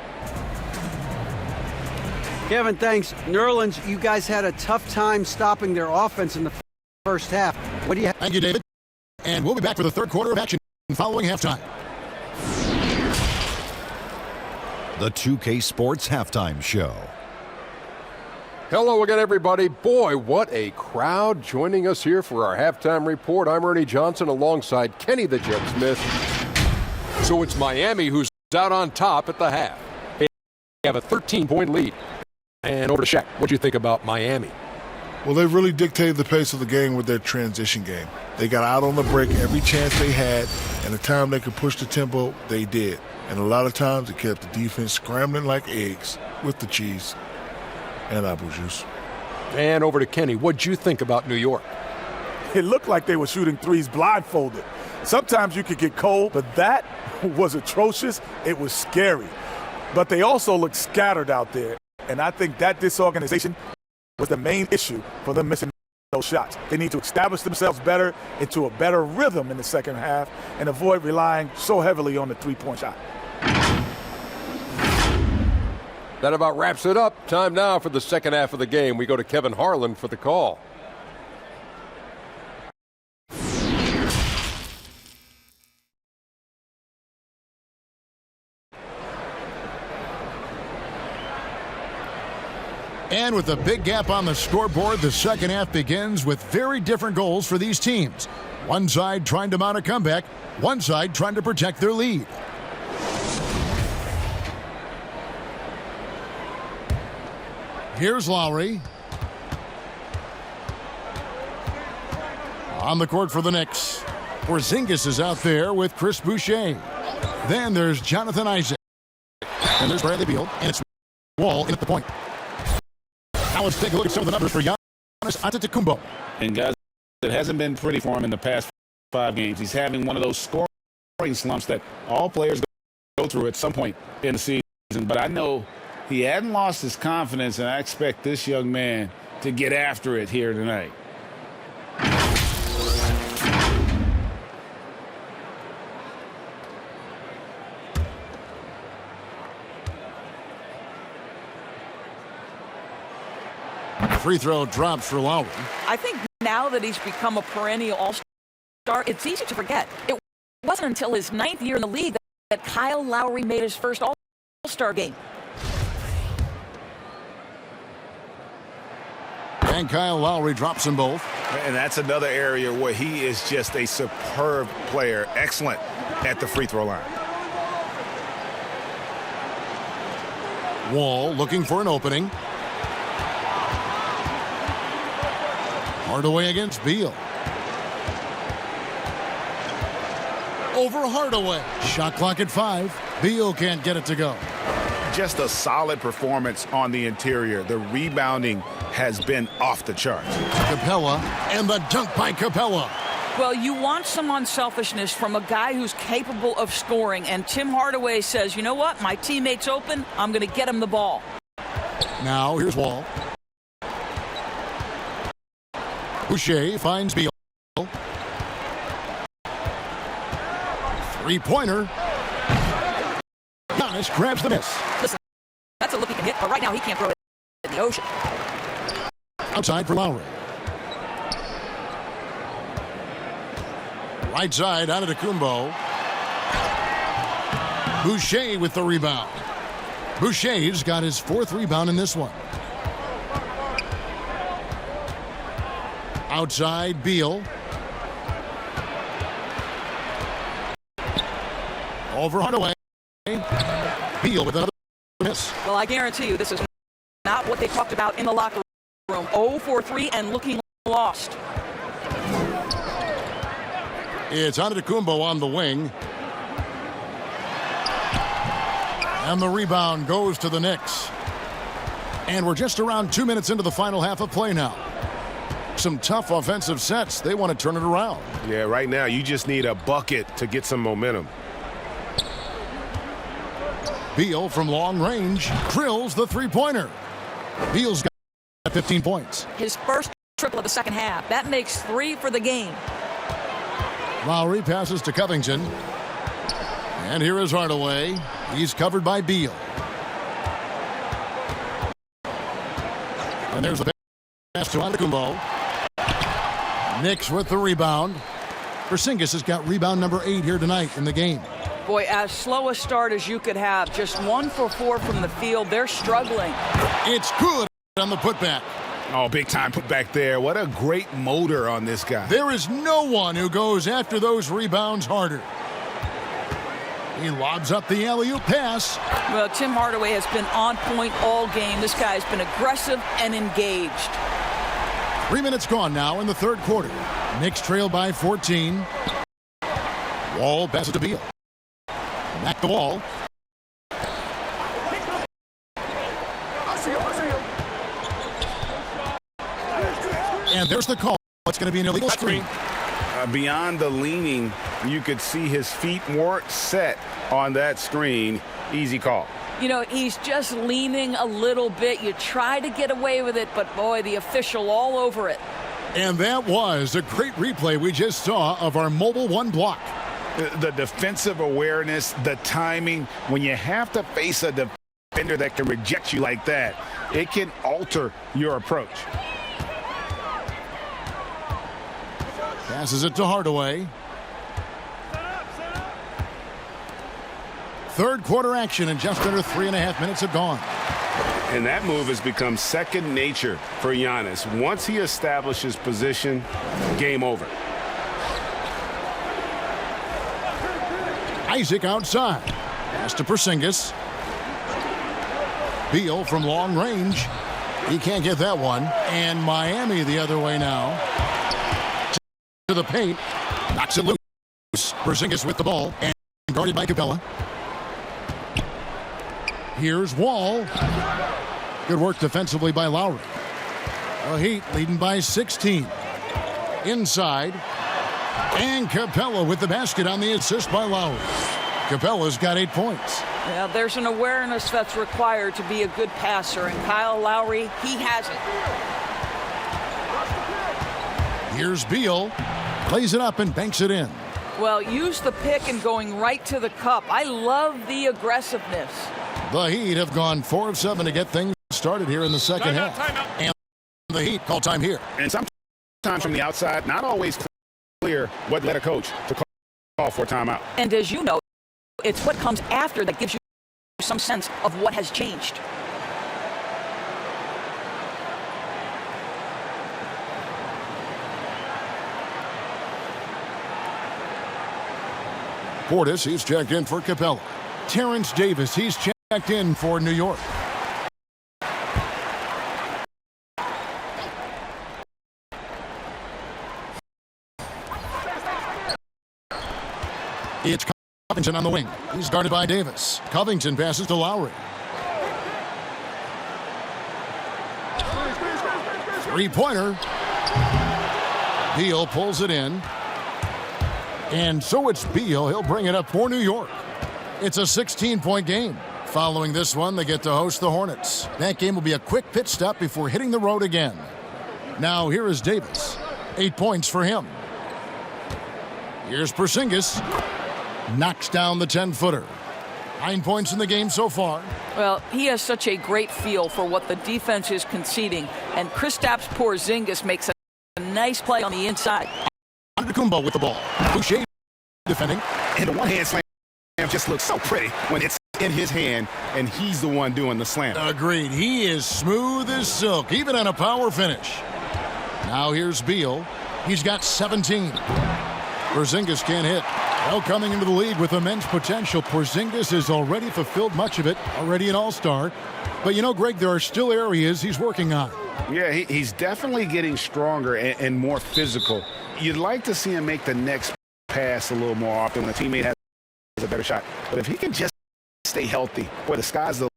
Kevin, thanks. New Orleans, you guys had a tough time stopping their offense in the first half. What do you have? Thank you, David. And we'll be back for the third quarter of action following halftime. The 2K Sports Halftime Show. Hello again, everybody. Boy, what a crowd joining us here for our halftime report. I'm Ernie Johnson alongside Kenny the Jet Smith. So it's Miami who's out on top at the half. They have a 13-point lead. And over to Shaq. What do you think about Miami? Well, they really dictated the pace of the game with their transition game. They got out on the break every chance they had, and the time they could push the tempo, they did. And a lot of times it kept the defense scrambling like eggs with the cheese and apple juice. And over to Kenny. What'd you think about New York? It looked like they were shooting threes blindfolded. Sometimes you could get cold, but that was atrocious. It was scary. But they also looked scattered out there. And I think that disorganization was the main issue for them missing those shots. They need to establish themselves better into a better rhythm in the second half and avoid relying so heavily on the three-point shot. That about wraps it up. Time now for the second half of the game. We go to Kevin Harlan for the call. And with a big gap on the scoreboard, the second half begins with very different goals for these teams. One side trying to mount a comeback, one side trying to protect their lead. Here's Lowry. On the court for the Knicks. Porzingis is out there with Chris Boucher. Then there's Jonathan Isaac. And there's Bradley Beal. And it's Wall in at the point. Now let's take a look at some of the numbers for Giannis Antetokounmpo. And guys, it hasn't been pretty for him in the past 5 games. He's having one of those scoring slumps that all players go through at some point in the season. But I know he hadn't lost his confidence, and I expect this young man to get after it here tonight. Free throw drops for Lowry. I think now that he's become a perennial all-star, it's easy to forget. It wasn't until his 9th year in the league that Kyle Lowry made his first all-star game. And Kyle Lowry drops them both. And that's another area where he is just a superb player. Excellent at the free throw line. Wall looking for an opening. Hardaway against Beal. Over Hardaway. Shot clock at 5. Beal can't get it to go. Just a solid performance on the interior. The rebounding has been off the charts. Capella and the dunk by Capella. Well, you want some unselfishness from a guy who's capable of scoring, and Tim Hardaway says, you know what, my teammate's open, I'm going to get him the ball. Now here's Wall. Boucher finds Beal. Three-pointer. Giannis grabs the miss. Listen, that's a look he can hit, but right now he can't throw it in the ocean. Outside for Lowry. Right side, Antetokounmpo. Boucher with the rebound. Boucher's got his 4th rebound in this one. Outside, Beal. Over Hardaway. Beal with another miss. Well, I guarantee you this is not what they talked about in the locker room. 0 for 3 and looking lost. It's Antetokounmpo on the wing. And the rebound goes to the Knicks. And we're just around 2 minutes into the final half of play now. Some tough offensive sets. They want to turn it around. Yeah, right now you just need a bucket to get some momentum. Beal from long range drills the three-pointer. Beal's got 15 points. His first triple of the second half. That makes 3 for the game. Lowry passes to Covington. And here is Hardaway. He's covered by Beal. And there's the pass to Antetokounmpo. Knicks with the rebound. Porzingis has got rebound number 8 here tonight in the game. Boy, as slow a start as you could have. Just 1 for 4 from the field. They're struggling. It's good on the putback. Oh, big time putback there. What a great motor on this guy. There is no one who goes after those rebounds harder. He lobs up the alley-oop pass. Well, Tim Hardaway has been on point all game. This guy's been aggressive and engaged. 3 minutes gone now in the third quarter. Knicks trail by 14. Wall passes to Beal. Back the Wall. And there's the call. It's going to be an illegal screen. Beyond the leaning, you could see his feet weren't set on that screen. Easy call. You know, he's just leaning a little bit. You try to get away with it, but boy, the official all over it. And that was a great replay we just saw of our Mobile One block. The defensive awareness, the timing, when you have to face a defender that can reject you like that, it can alter your approach. Passes it to Hardaway. Third quarter action, and just under 3.5 minutes have gone. And that move has become second nature for Giannis. Once he establishes position, game over. Isaac outside. Pass to Porzingis. Beal from long range. He can't get that one. And Miami the other way now. To the paint. Knocks it loose. Porzingis with the ball. And guarded by Capella. Here's Wall. Good work defensively by Lowry. The Heat leading by 16. Inside. And Capella with the basket on the assist by Lowry. Capella's got 8 points. Yeah, there's an awareness that's required to be a good passer, and Kyle Lowry, he has it. Here's Beal. Plays it up and banks it in. Well, use the pick and going right to the cup. I love the aggressiveness. The Heat have gone 4 of 7 to get things started here in the second half. And the Heat call time here. And sometimes from the outside, not always clear what led a coach to call for a timeout. And as you know, it's what comes after that gives you some sense of what has changed. Portis, he's checked in for Capella. Terrence Davis, he's checked in for New York. It's Covington on the wing. He's guarded by Davis. Covington passes to Lowry. Three-pointer. Beal pulls it in. And so it's Beal. He'll bring it up for New York. It's a 16-point game. Following this one, they get to host the Hornets. That game will be a quick pit stop before hitting the road again. Now here is Davis. 8 points for him. Here's Porzingis. Knocks down the 10-footer. 9 points in the game so far. Well, he has such a great feel for what the defense is conceding, and Kristaps Porzingis makes a nice play on the inside. Antetokounmpo with the ball. Boucher defending. And the one-hand slam just looks so pretty when it's in his hand, and he's the one doing the slam. Agreed. He is smooth as silk, even on a power finish. Now here's Beal. He's got 17. Porzingis can't hit. Well, coming into the league with immense potential, Porzingis has already fulfilled much of it, already an all-star. But you know, Greg, there are still areas he's working on. Yeah, he's definitely getting stronger and more physical. You'd like to see him make the next pass a little more often when a teammate has a better shot. But if he can just stay healthy, boy, the sky's the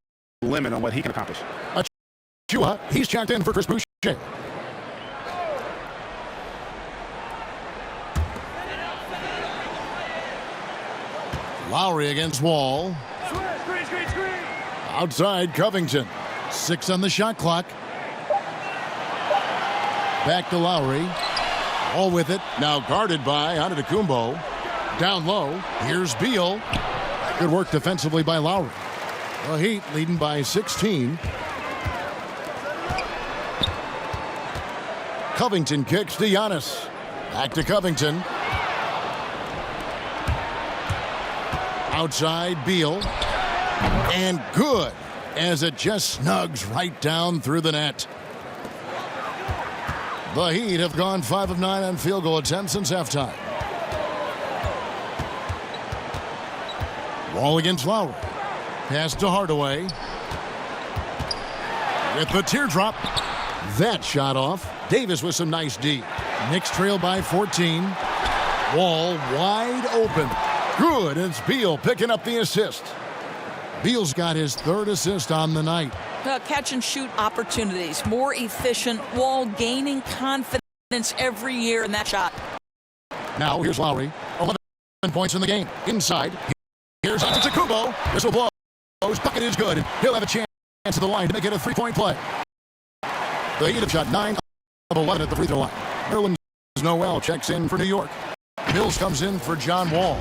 limit on what he can accomplish. Achua, he's checked in for Chris Boucher. Lowry against Wall. Outside, Covington. 6 on the shot clock. Back to Lowry. All with it. Now guarded by Antetokounmpo. Down low. Here's Beal. Good work defensively by Lowry. The Heat leading by 16. Covington kicks to Giannis. Back to Covington. Outside, Beal. And good, as it just snugs right down through the net. The Heat have gone 5 of 9 on field goal attempts since halftime. Wall against Lowry. Pass to Hardaway. With the teardrop. That shot off. Davis with some nice D. Knicks trail by 14. Wall wide open. Good. It's Beal picking up the assist. Beal's got his 3rd assist on the night. Catch and shoot opportunities. More efficient. Wall gaining confidence every year in that shot. Now here's Lowry. 11 points in the game. Inside. Here's Antetokounmpo. Whistle blows. Bucket is good. He'll have a chance at the line to make it a 3-point play. The Heat have shot 9 of 11 at the free throw line. Nerlens Noel checks in for New York. Mills comes in for John Wall.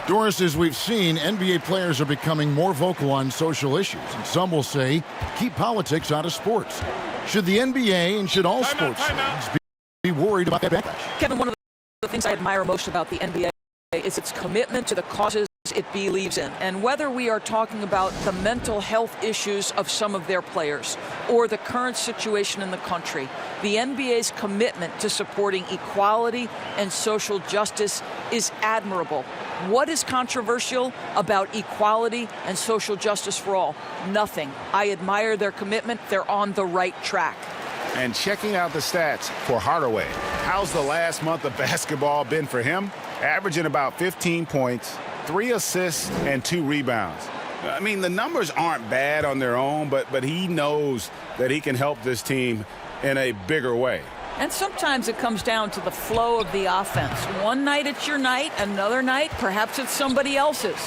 Doris, as we've seen, NBA players are becoming more vocal on social issues, and some will say, keep politics out of sports. Should the NBA and should all sports leagues be worried about that backlash? Kevin, one of the things I admire most about the NBA is its commitment to the causes it believes in. And whether we are talking about the mental health issues of some of their players or the current situation in the country, the NBA's commitment to supporting equality and social justice is admirable. What is controversial about equality and social justice for all? Nothing. I admire their commitment. They're on the right track. And checking out the stats for Hardaway. How's the last month of basketball been for him? Averaging about 15 points, 3 assists, and 2 rebounds. I mean, the numbers aren't bad on their own, but he knows that he can help this team in a bigger way. And sometimes it comes down to the flow of the offense. One night it's your night, another night perhaps it's somebody else's.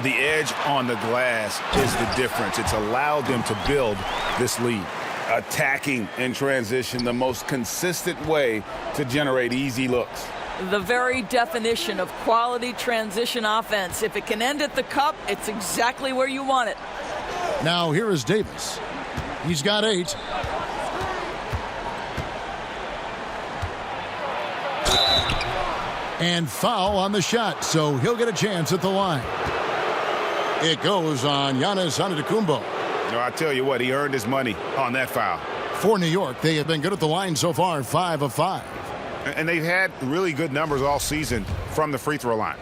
The edge on the glass is the difference. It's allowed them to build this lead. Attacking in transition, the most consistent way to generate easy looks. The very definition of quality transition offense. If it can end at the cup, it's exactly where you want it. Now here is Davis. He's got 8. And foul on the shot, so he'll get a chance at the line. It goes on Giannis Antetokounmpo. No, I tell you what, he earned his money on that foul. For New York, they have been good at the line so far, 5 of 5. And they've had really good numbers all season from the free throw line.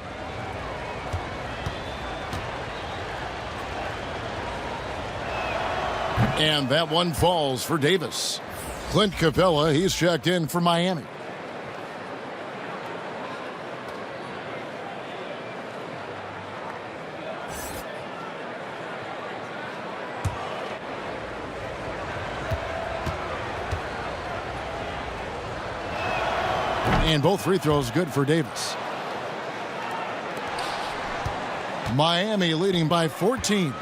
And that one falls for Davis. Clint Capella, he's checked in for Miami. And both free throws good for Davis. Miami leading by 14.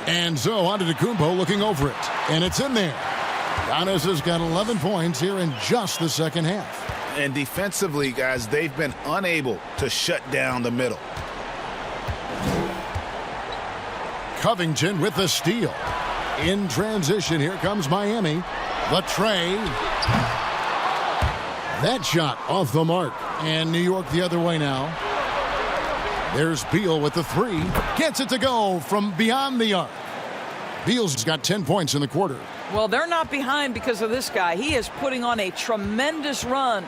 And so Antetokounmpo looking over it. And it's in there. Giannis has got 11 points here in just the second half. And defensively, guys, they've been unable to shut down the middle. Covington with the steal. In transition, here comes Miami. The tray. That shot off the mark. And New York the other way now. There's Beal with the 3. Gets it to go from beyond the arc. Beal's got 10 points in the quarter. Well, they're not behind because of this guy. He is putting on a tremendous run.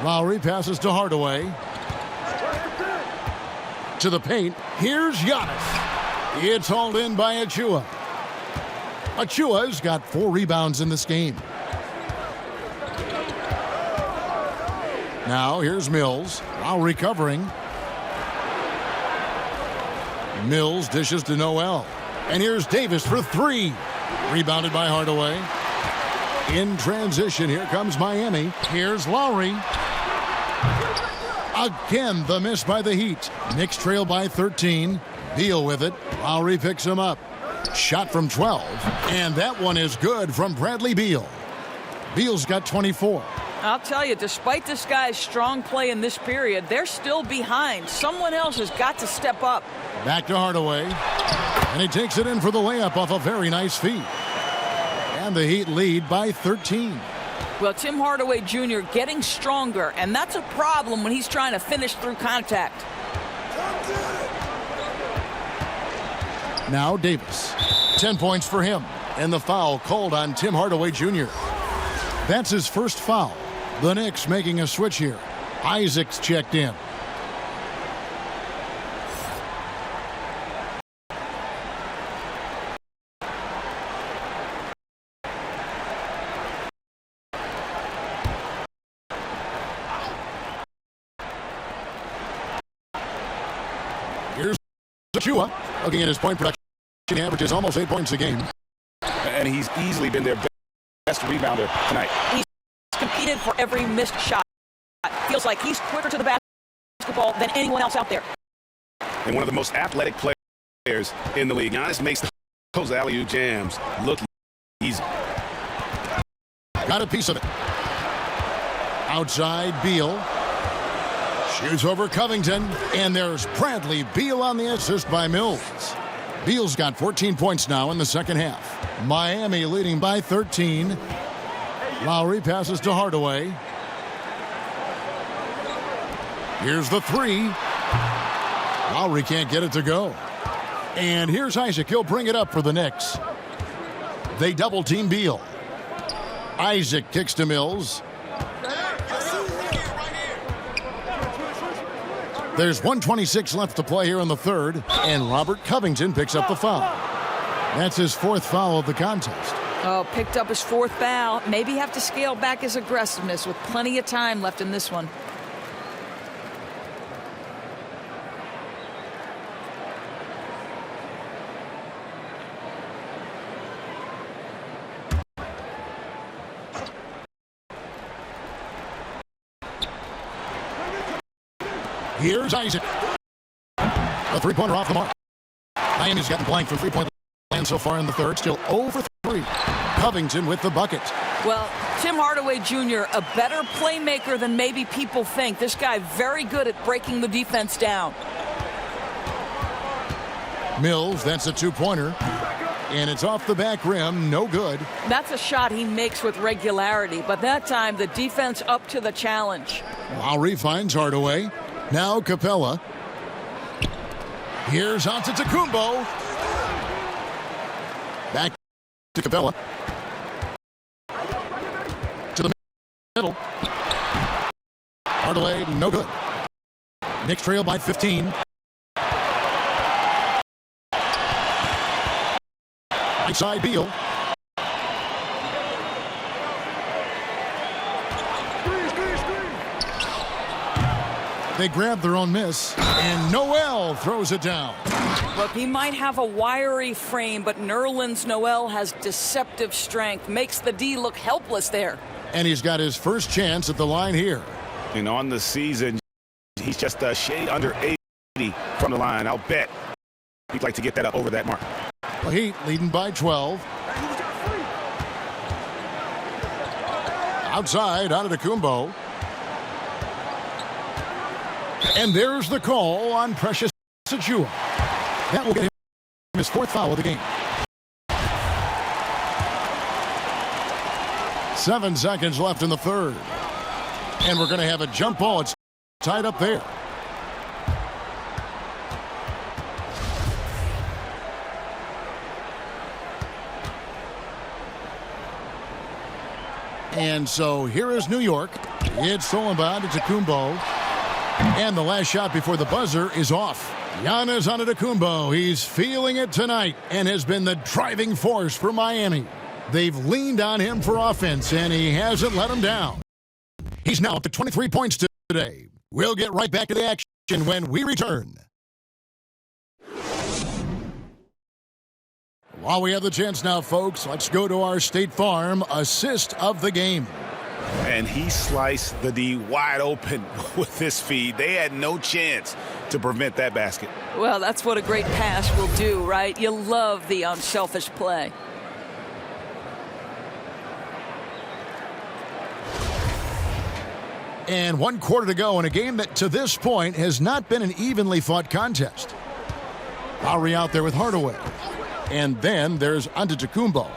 Lowry passes to Hardaway. To the paint. Here's Giannis. It's hauled in by Achua. Achua's got 4 rebounds in this game. Now here's Mills. Lowry covering. Mills dishes to Noel. And here's Davis for 3. Rebounded by Hardaway. In transition, here comes Miami. Here's Lowry. Again, the miss by the Heat. Knicks trail by 13. Beal with it. Lowry picks him up. Shot from 12. And that one is good from Bradley Beal. Beal's got 24. I'll tell you, despite this guy's strong play in this period, they're still behind. Someone else has got to step up. Back to Hardaway. And he takes it in for the layup off a very nice feed. And the Heat lead by 13. Well, Tim Hardaway Jr. getting stronger, and that's a problem when he's trying to finish through contact. Now Davis. 10 points for him. And the foul called on Tim Hardaway Jr. That's his first foul. The Knicks making a switch here. Isaac's checked in. Here's Achua. Looking at his point production, he averages almost 8 points a game. And he's easily been their best rebounder tonight. He's competed for every missed shot. Feels like he's quicker to the basketball than anyone else out there. And one of the most athletic players in the league. Giannis makes those alley-oop jams look easy. Got a piece of it. Outside, Beal. Shoots over Covington. And there's Bradley Beal on the assist by Mills. Beal's got 14 points now in the second half. Miami leading by 13. Lowry passes to Hardaway. Here's the 3. Lowry can't get it to go. And here's Isaac. He'll bring it up for the Knicks. They double team Beal. Isaac kicks to Mills. There's 1:26 left to play here in the third, and Robert Covington picks up the foul. That's his 4th foul of the contest. Oh, picked up his 4th foul. Maybe have to scale back his aggressiveness with plenty of time left in this one. Here's Isaac. A three-pointer off the mark. Miami's gotten blank from three-point land so far in the third. Still 0 for 3. Covington with the bucket. Well, Tim Hardaway Jr., a better playmaker than maybe people think. This guy very good at breaking the defense down. Mills, that's a two-pointer. And it's off the back rim, no good. That's a shot he makes with regularity, but that time the defense up to the challenge. Lowry finds Hardaway. Now Capella. Here's Antetokounmpo. Back to Capella. To the middle. Hardaway, no good. Knicks trail by 15. Right side, Beal. They grab their own miss, and Noel throws it down. Look, he might have a wiry frame, but Nerlens Noel has deceptive strength, makes the D look helpless there. And he's got his first chance at the line here. And on the season, he's just a shade under 80 from the line. I'll bet he'd like to get that up over that mark. The Heat leading by 12. Outside, Antetokounmpo. And there's the call on Precious Achiuwa. That will get him his 4th foul of the game. 7 seconds left in the third. And we're going to have a jump ball. It's tied up there. And so here is New York. It's stolen by Antetokounmpo. And the last shot before the buzzer is off. Giannis Antetokounmpo, he's feeling it tonight and has been the driving force for Miami. They've leaned on him for offense, and he hasn't let them down. He's now up to 23 points today. We'll get right back to the action when we return. While we have the chance now, folks, let's go to our State Farm assist of the game. And he sliced the D wide open with this feed. They had no chance to prevent that basket. Well, that's what a great pass will do, right? You love the unselfish play. And 1 quarter to go in a game that to this point has not been an evenly fought contest. Lowry out there with Hardaway. And then there's Antetokounmpo.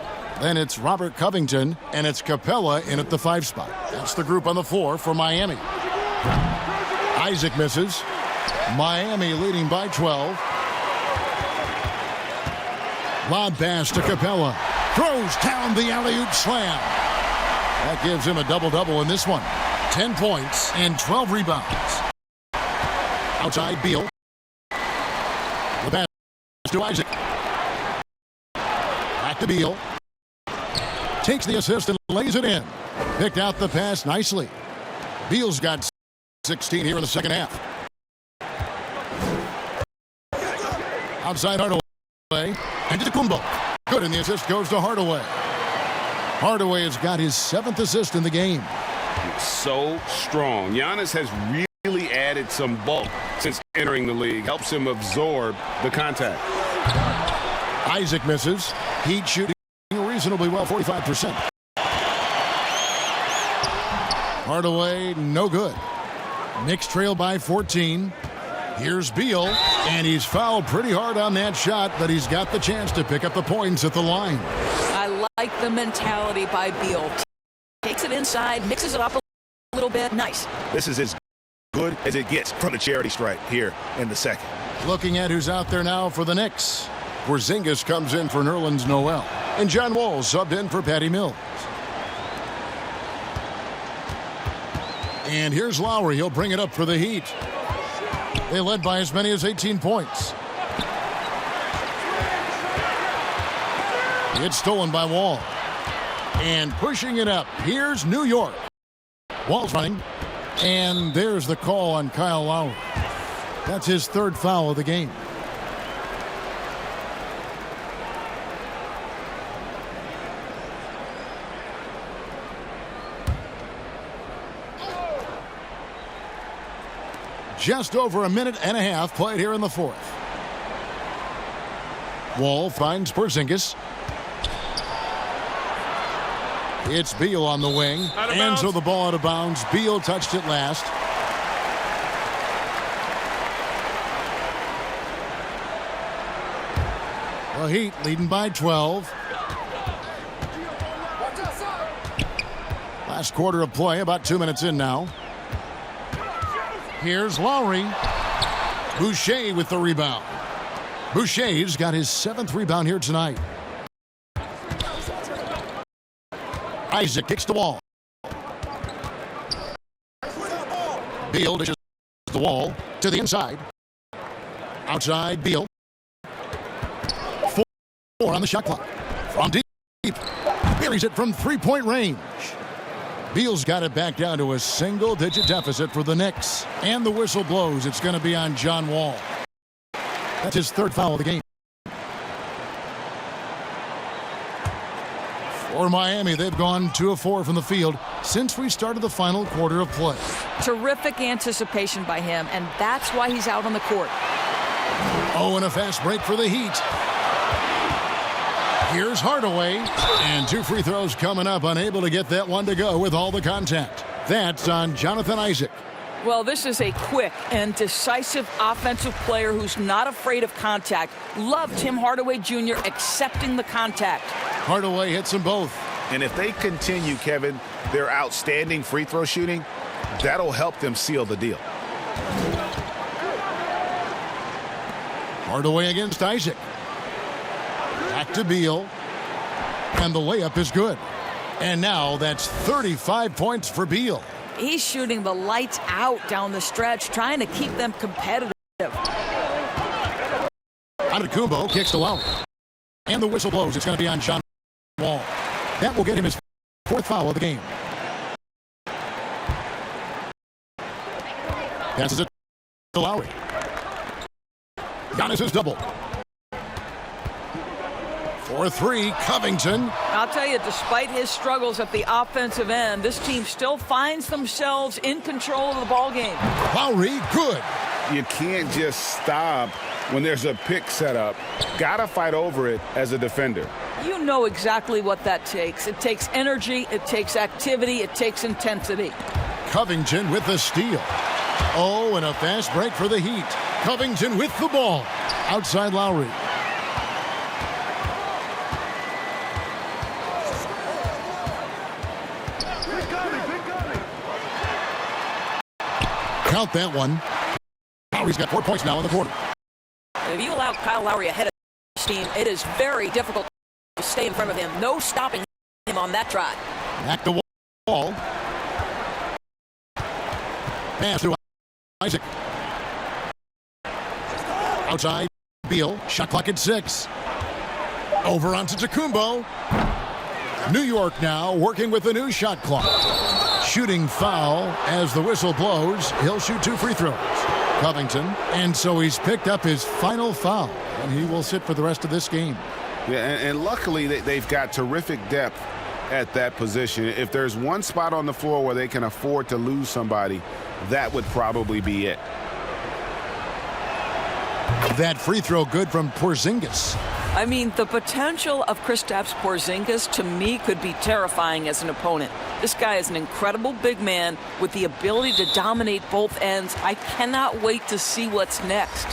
Then it's Robert Covington, and it's Capella in at the 5 spot. That's the group on the floor for Miami. Isaac misses. Miami leading by 12. Lob pass to Capella. Throws down the alley-oop slam. That gives him a double-double in this one. 10 points and 12 rebounds. Outside Beal. The pass to Isaac. Back to Beal. Takes the assist and lays it in. Picked out the pass nicely. Beal's got 16 here in the second half. Outside Hardaway. And Antetokounmpo. Good, and the assist goes to Hardaway. Hardaway has got his 7th assist in the game. So strong. Giannis has really added some bulk since entering the league. Helps him absorb the contact. Isaac misses. Heat shooting reasonably well, 45%. Hardaway, no good. Knicks trail by 14. Here's Beal, and he's fouled pretty hard on that shot, but he's got the chance to pick up the points at the line. I like the mentality by Beal. Takes it inside, mixes it up a little bit. Nice. This is as good as it gets from the charity stripe here in the second. Looking at who's out there now for the Knicks. Porzingis comes in for Nerlens Noel. And John Wall subbed in for Patty Mills. And here's Lowry. He'll bring it up for the Heat. They led by as many as 18 points. It's stolen by Wall. And pushing it up, here's New York. Wall's running, and there's the call on Kyle Lowry. That's his third foul of the game. Just over a minute and a half played here in the fourth. Wall finds Porzingis. It's Beal on the wing. And so the ball out of bounds. Beal touched it last. The Heat leading by 12. Last quarter of play, about 2 minutes in now. Here's Lowry. Boucher with the rebound. Boucher's got his 7th rebound here tonight. Isaac kicks the wall. Beal dishes the wall to the inside. Outside, Beal. 4 on the shot clock. From deep. Buries it from three-point range. Beal's got it back down to a single-digit deficit for the Knicks. And the whistle blows. It's going to be on John Wall. That's his third foul of the game. For Miami, they've gone 2 of 4 from the field since we started the final quarter of play. Terrific anticipation by him, and that's why he's out on the court. Oh, and a fast break for the Heat. Here's Hardaway, and 2 free throws coming up, unable to get that one to go with all the contact. That's on Jonathan Isaac. Well, this is a quick and decisive offensive player who's not afraid of contact. Love Tim Hardaway Jr. accepting the contact. Hardaway hits them both. And if they continue, Kevin, their outstanding free throw shooting, that'll help them seal the deal. Hardaway against Isaac. Back to Beal. And the layup is good. And now that's 35 points for Beal. He's shooting the lights out down the stretch, trying to keep them competitive. Antetokounmpo kicks the Lowry. And the whistle blows. It's going to be on John Wall. That will get him his 4th foul of the game. Passes it to Lowry. Giannis is double. For 3, Covington. I'll tell you, despite his struggles at the offensive end, this team still finds themselves in control of the ball game. Lowry, good. You can't just stop when there's a pick set up. Gotta fight over it as a defender. You know exactly what that takes. It takes energy, it takes activity, it takes intensity. Covington with the steal. Oh, and a fast break for the Heat. Covington with the ball. Outside Lowry. Count that one. Lowry's got 4 points now in the quarter. If you allow Kyle Lowry ahead of the team, it is very difficult to stay in front of him. No stopping him on that drive. Back to Wall. Pass to Isaac. Outside, Beal. Shot clock at 6. Over onto Antetokounmpo. New York now working with the new shot clock. Shooting foul as the whistle blows. He'll shoot 2 free throws. Covington. And so he's picked up his final foul. And he will sit for the rest of this game. Yeah, and luckily they've got terrific depth at that position. If there's one spot on the floor where they can afford to lose somebody, that would probably be it. That free throw good from Porzingis. I mean, the potential of Kristaps Porzingis, to me, could be terrifying as an opponent. This guy is an incredible big man with the ability to dominate both ends. I cannot wait to see what's next.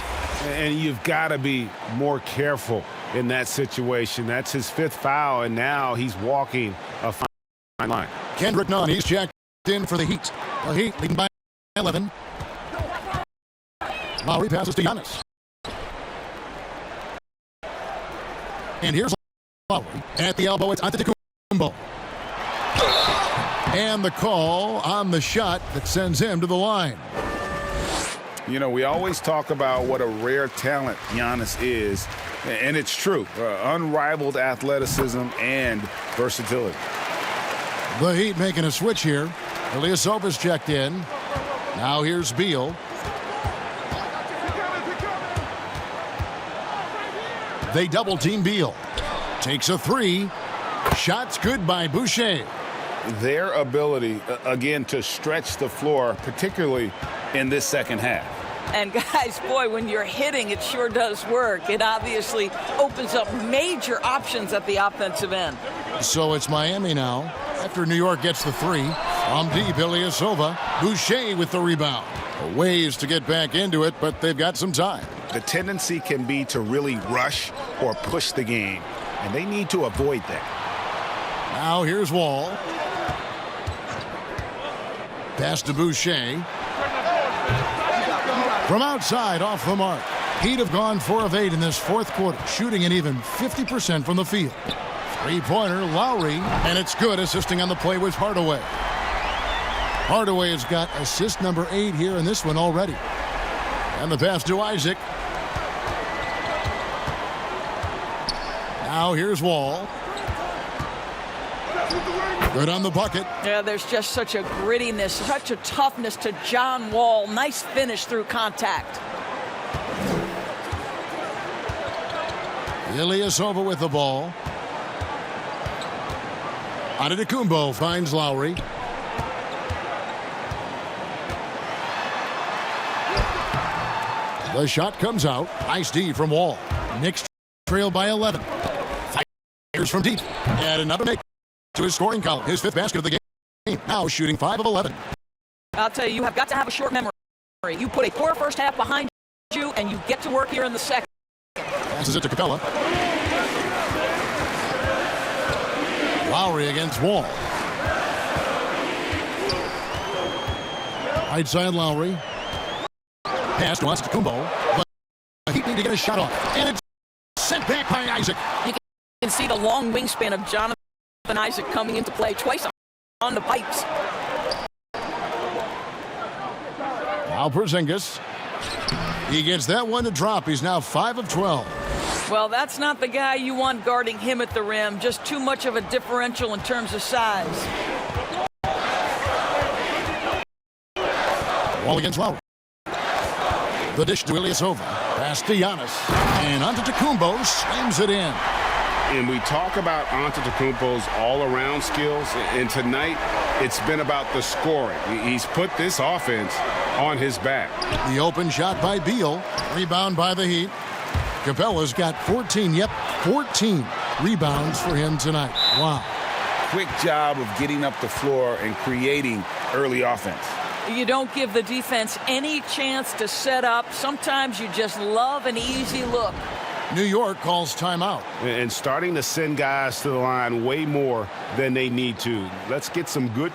And you've got to be more careful in that situation. That's his 5th foul, and now he's walking a fine line. Kendrick Nunn, he's checked in for the Heat. The Heat leading by 11. Lowry passes to Giannis. And here's Lowry. At the elbow, it's Antetokounmpo. And the call on the shot that sends him to the line. You know, we always talk about what a rare talent Giannis is, and it's true. Unrivaled athleticism and versatility. The Heat making a switch here. Ilyasova's checked in. Now here's Beal. They double team Beal. Takes a three. Shots good by Boucher. Their ability, again, to stretch the floor, particularly in this second half. And guys, boy, when you're hitting, it sure does work. It obviously opens up major options at the offensive end. So it's Miami now. After New York gets the three. From deep, Ilyasova. Boucher with the rebound. Ways to get back into it, but they've got some time. The tendency can be to really rush or push the game, and they need to avoid that. Now here's Wall. Pass to Boucher. From outside, off the mark. Heat have gone 4 of 8 in this fourth quarter, shooting an even 50% from the field. Three-pointer, Lowry, and it's good. Assisting on the play was Hardaway. Hardaway has got assist number 8 here in this one already. And the pass to Isaac. Now here's Wall. Good on the bucket. Yeah, there's just such a grittiness, such a toughness to John Wall. Nice finish through contact. Ilyasova with the ball. Antetokounmpo finds Lowry. The shot comes out. Nice D from Wall. Knicks trail by 11. Fires from deep. And another make to his scoring column. His 5th basket of the game. Now shooting 5 of 11. I'll tell you, you have got to have a short memory. You put a poor first half behind you, and you get to work here in the second. Passes it to Capella. Lowry against Wall. Right side Lowry. Pass to Antetokounmpo. But Heat need to get a shot off. And it's sent back by Isaac. You can see the long wingspan of Jonathan Isaac coming into play twice on the pipes. Now Porzingis. He gets that one to drop. He's now 5 of 12. Well, that's not the guy you want guarding him at the rim. Just too much of a differential in terms of size. Wall against Lowry. The dish to Ilyasova. Pass to Giannis. And Antetokounmpo slams it in. And we talk about Antetokounmpo's all-around skills, and tonight it's been about the scoring. He's put this offense on his back. The open shot by Beal. Rebound by the Heat. Capella's got 14. Yep, 14 rebounds for him tonight. Wow. Quick job of getting up the floor and creating early offense. You don't give the defense any chance to set up. Sometimes you just love an easy look. New York calls timeout. And starting to send guys to the line way more than they need to. Let's get some good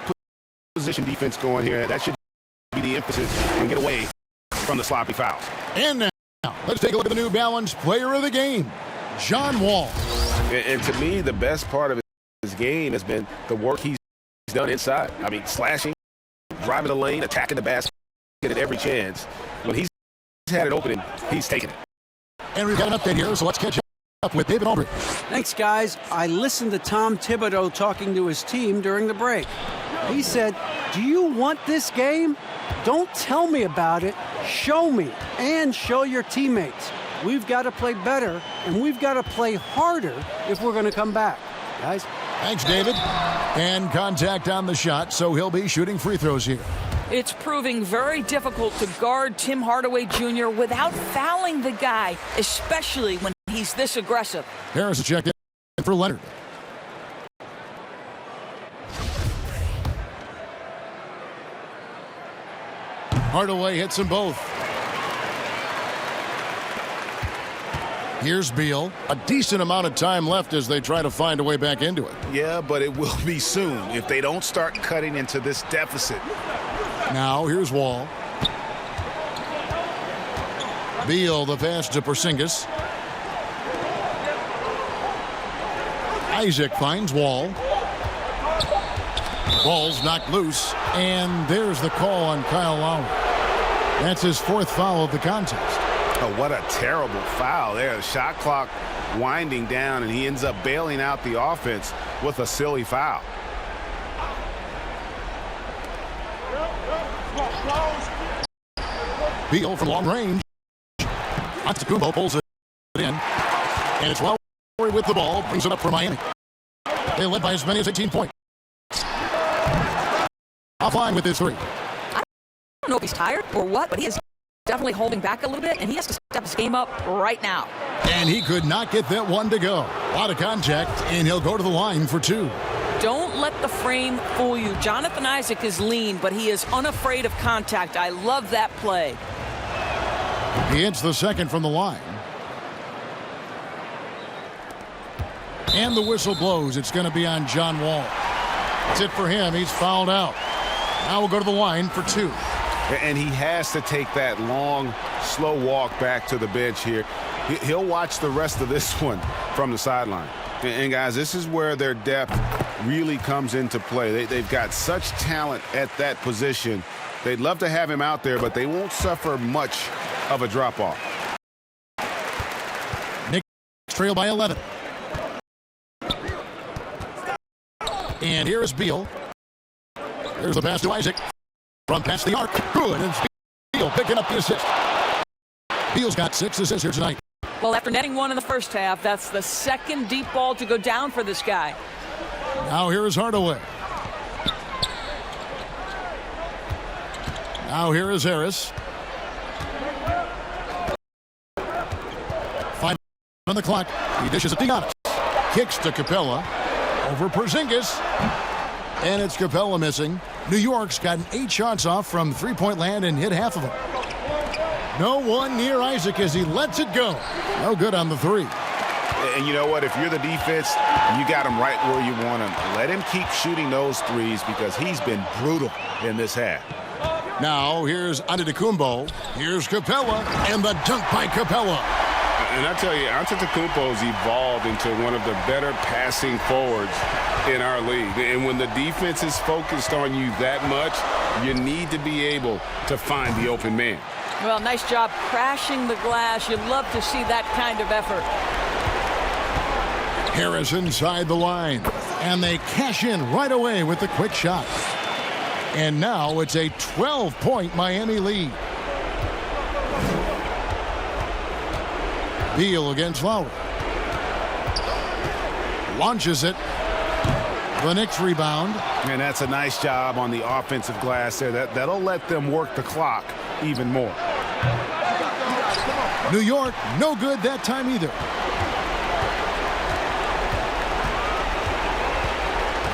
position defense going here. That should be the emphasis and get away from the sloppy fouls. And now, let's take a look at the New Balance player of the game, John Wall. And to me, the best part of his game has been the work he's done inside. I mean, slashing, driving the lane, attacking the basket at every chance. When he's had it open, he's taken it. And we've got an update here, so let's catch up with David Aldridge. Thanks, guys. I listened to Tom Thibodeau talking to his team during the break. He said, "Do you want this game? Don't tell me about it. Show me and show your teammates. We've got to play better, and we've got to play harder if we're going to come back." Guys. Thanks, David. And contact on the shot, so he'll be shooting free throws here. It's proving very difficult to guard Tim Hardaway Jr. without fouling the guy, especially when he's this aggressive. Harris checked in for Leonard. Hardaway hits them both. Here's Beal. A decent amount of time left as they try to find a way back into it. Yeah, but it will be soon if they don't start cutting into this deficit. Now here's Wall. Beal, the pass to Porzingis. Isaac finds Wall. Ball's knocked loose, and there's the call on Kyle Lowry. That's his 4th foul of the contest. Oh, what a terrible foul there. The shot clock winding down, and he ends up bailing out the offense with a silly foul. Beal from long range. Antetokounmpo pulls it in. And it's Lowry with the ball. Brings it up for Miami. They led by as many as 18 points. Offline with his three. I don't know if he's tired or what, but he is definitely holding back a little bit, and he has to step his game up right now. And he could not get that one to go. A lot of contact, and he'll go to the line for two. Don't let the frame fool you. Jonathan Isaac is lean, but he is unafraid of contact. I love that play. He hits the second from the line. And the whistle blows. It's going to be on John Wall. That's it for him. He's fouled out. Now we'll go to the line for two. And he has to take that long, slow walk back to the bench here. He'll watch the rest of this one from the sideline. And guys, this is where their depth really comes into play. They've got such talent at that position. They'd love to have him out there, but they won't suffer much of a drop-off. Knicks trail by 11. And here is Beal. There's the pass to Isaac. Run past the arc. Good. And Beal picking up the assist. Beal's got 6 assists here tonight. Well, after netting one in the first half, that's the second deep ball to go down for this guy. Now here is Hardaway. Now here is Harris. 5 on the clock. He dishes it to Giannis. Kicks to Capella. Over Porzingis. And it's Capella missing. New York's gotten 8 shots off from three-point land and hit half of them. No one near Isaac as he lets it go. No good on the three. And you know what? If you're the defense, you got him right where you want him. Let him keep shooting those threes because he's been brutal in this half. Now here's Antetokounmpo. Here's Capella. And the dunk by Capella. And I tell you, Antetokounmpo's evolved into one of the better passing forwards in our league. And when the defense is focused on you that much, you need to be able to find the open man. Well, nice job crashing the glass. You'd love to see that kind of effort. Harris inside the line. And they cash in right away with the quick shot. And now it's a 12-point Miami lead. Beal against Lowry. Launches it. The Knicks rebound. And that's a nice job on the offensive glass there. That'll let them work the clock even more. New York, no good that time either.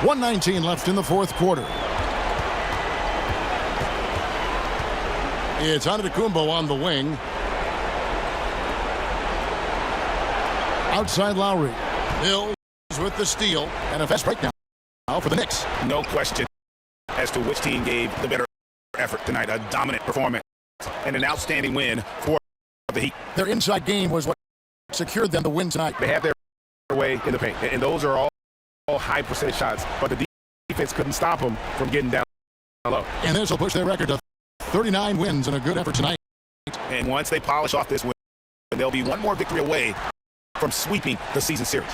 1:19 left in the fourth quarter. It's Antetokounmpo on the wing. Outside Lowry. Mills with the steal. And a fast breakdown now for the Knicks. No question as to which team gave the better effort tonight. A dominant performance and an outstanding win for the Heat. Their inside game was what secured them the win tonight. They had their way in the paint, and those are all high percentage shots, but the defense couldn't stop them from getting down low. And this will push their record to 39 wins and a good effort tonight. And once they polish off this win, they'll be one more victory away from sweeping the season series.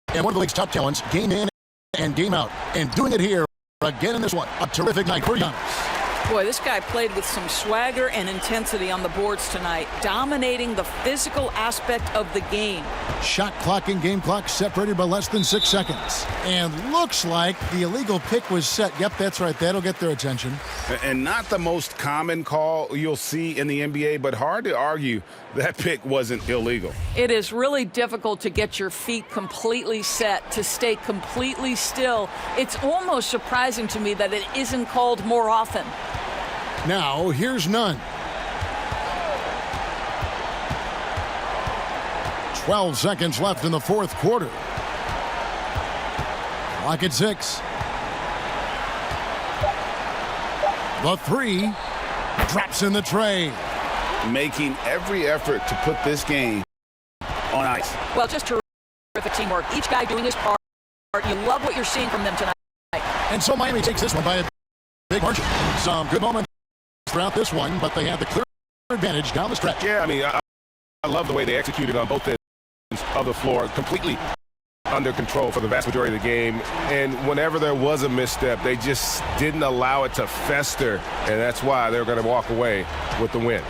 And one of the league's top talents, game in and game out, and doing it here again in this one. A terrific night for Giannis. Boy, this guy played with some swagger and intensity on the boards tonight, dominating the physical aspect of the game. Shot clock and game clock separated by less than 6 seconds. And looks like the illegal pick was set. Yep, that's right. That'll get their attention. And not the most common call you'll see in the NBA, but hard to argue that pick wasn't illegal. It is really difficult to get your feet completely set, to stay completely still. It's almost surprising to me that it isn't called more often. Now, here's none. 12 seconds left in the fourth quarter. Clock at 6. The three drops in the tray. Making every effort to put this game on ice. Well, just terrific teamwork. Each guy doing his part. You love what you're seeing from them tonight. And so Miami takes this one by a big margin. Some good moments throughout this one, but they had the clear advantage down the stretch. Yeah, I mean, I love the way they executed on both ends of the floor. Completely under control for the vast majority of the game. And whenever there was a misstep, they just didn't allow it to fester. And that's why they're going to walk away with the win.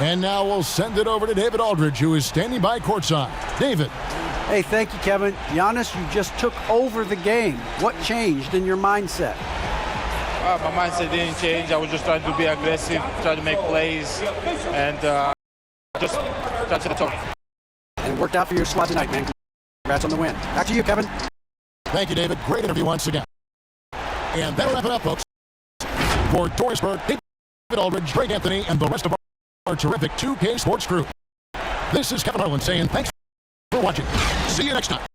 And now we'll send it over to David Aldridge, who is standing by courtside. David. Hey, thank you, Kevin. Giannis, you just took over the game. What changed in your mindset? My mindset didn't change. I was just trying to be aggressive, trying to make plays, and just try to talk. And it worked out for your squad tonight, man. Congrats on the win. Back to you, Kevin. Thank you, David. Great interview once again. And that'll wrap it up, folks. For Doris Burke, David Aldridge, Greg Anthony, and the rest of our terrific 2K Sports crew. This is Kevin Harlan saying thanks for watching. See you next time.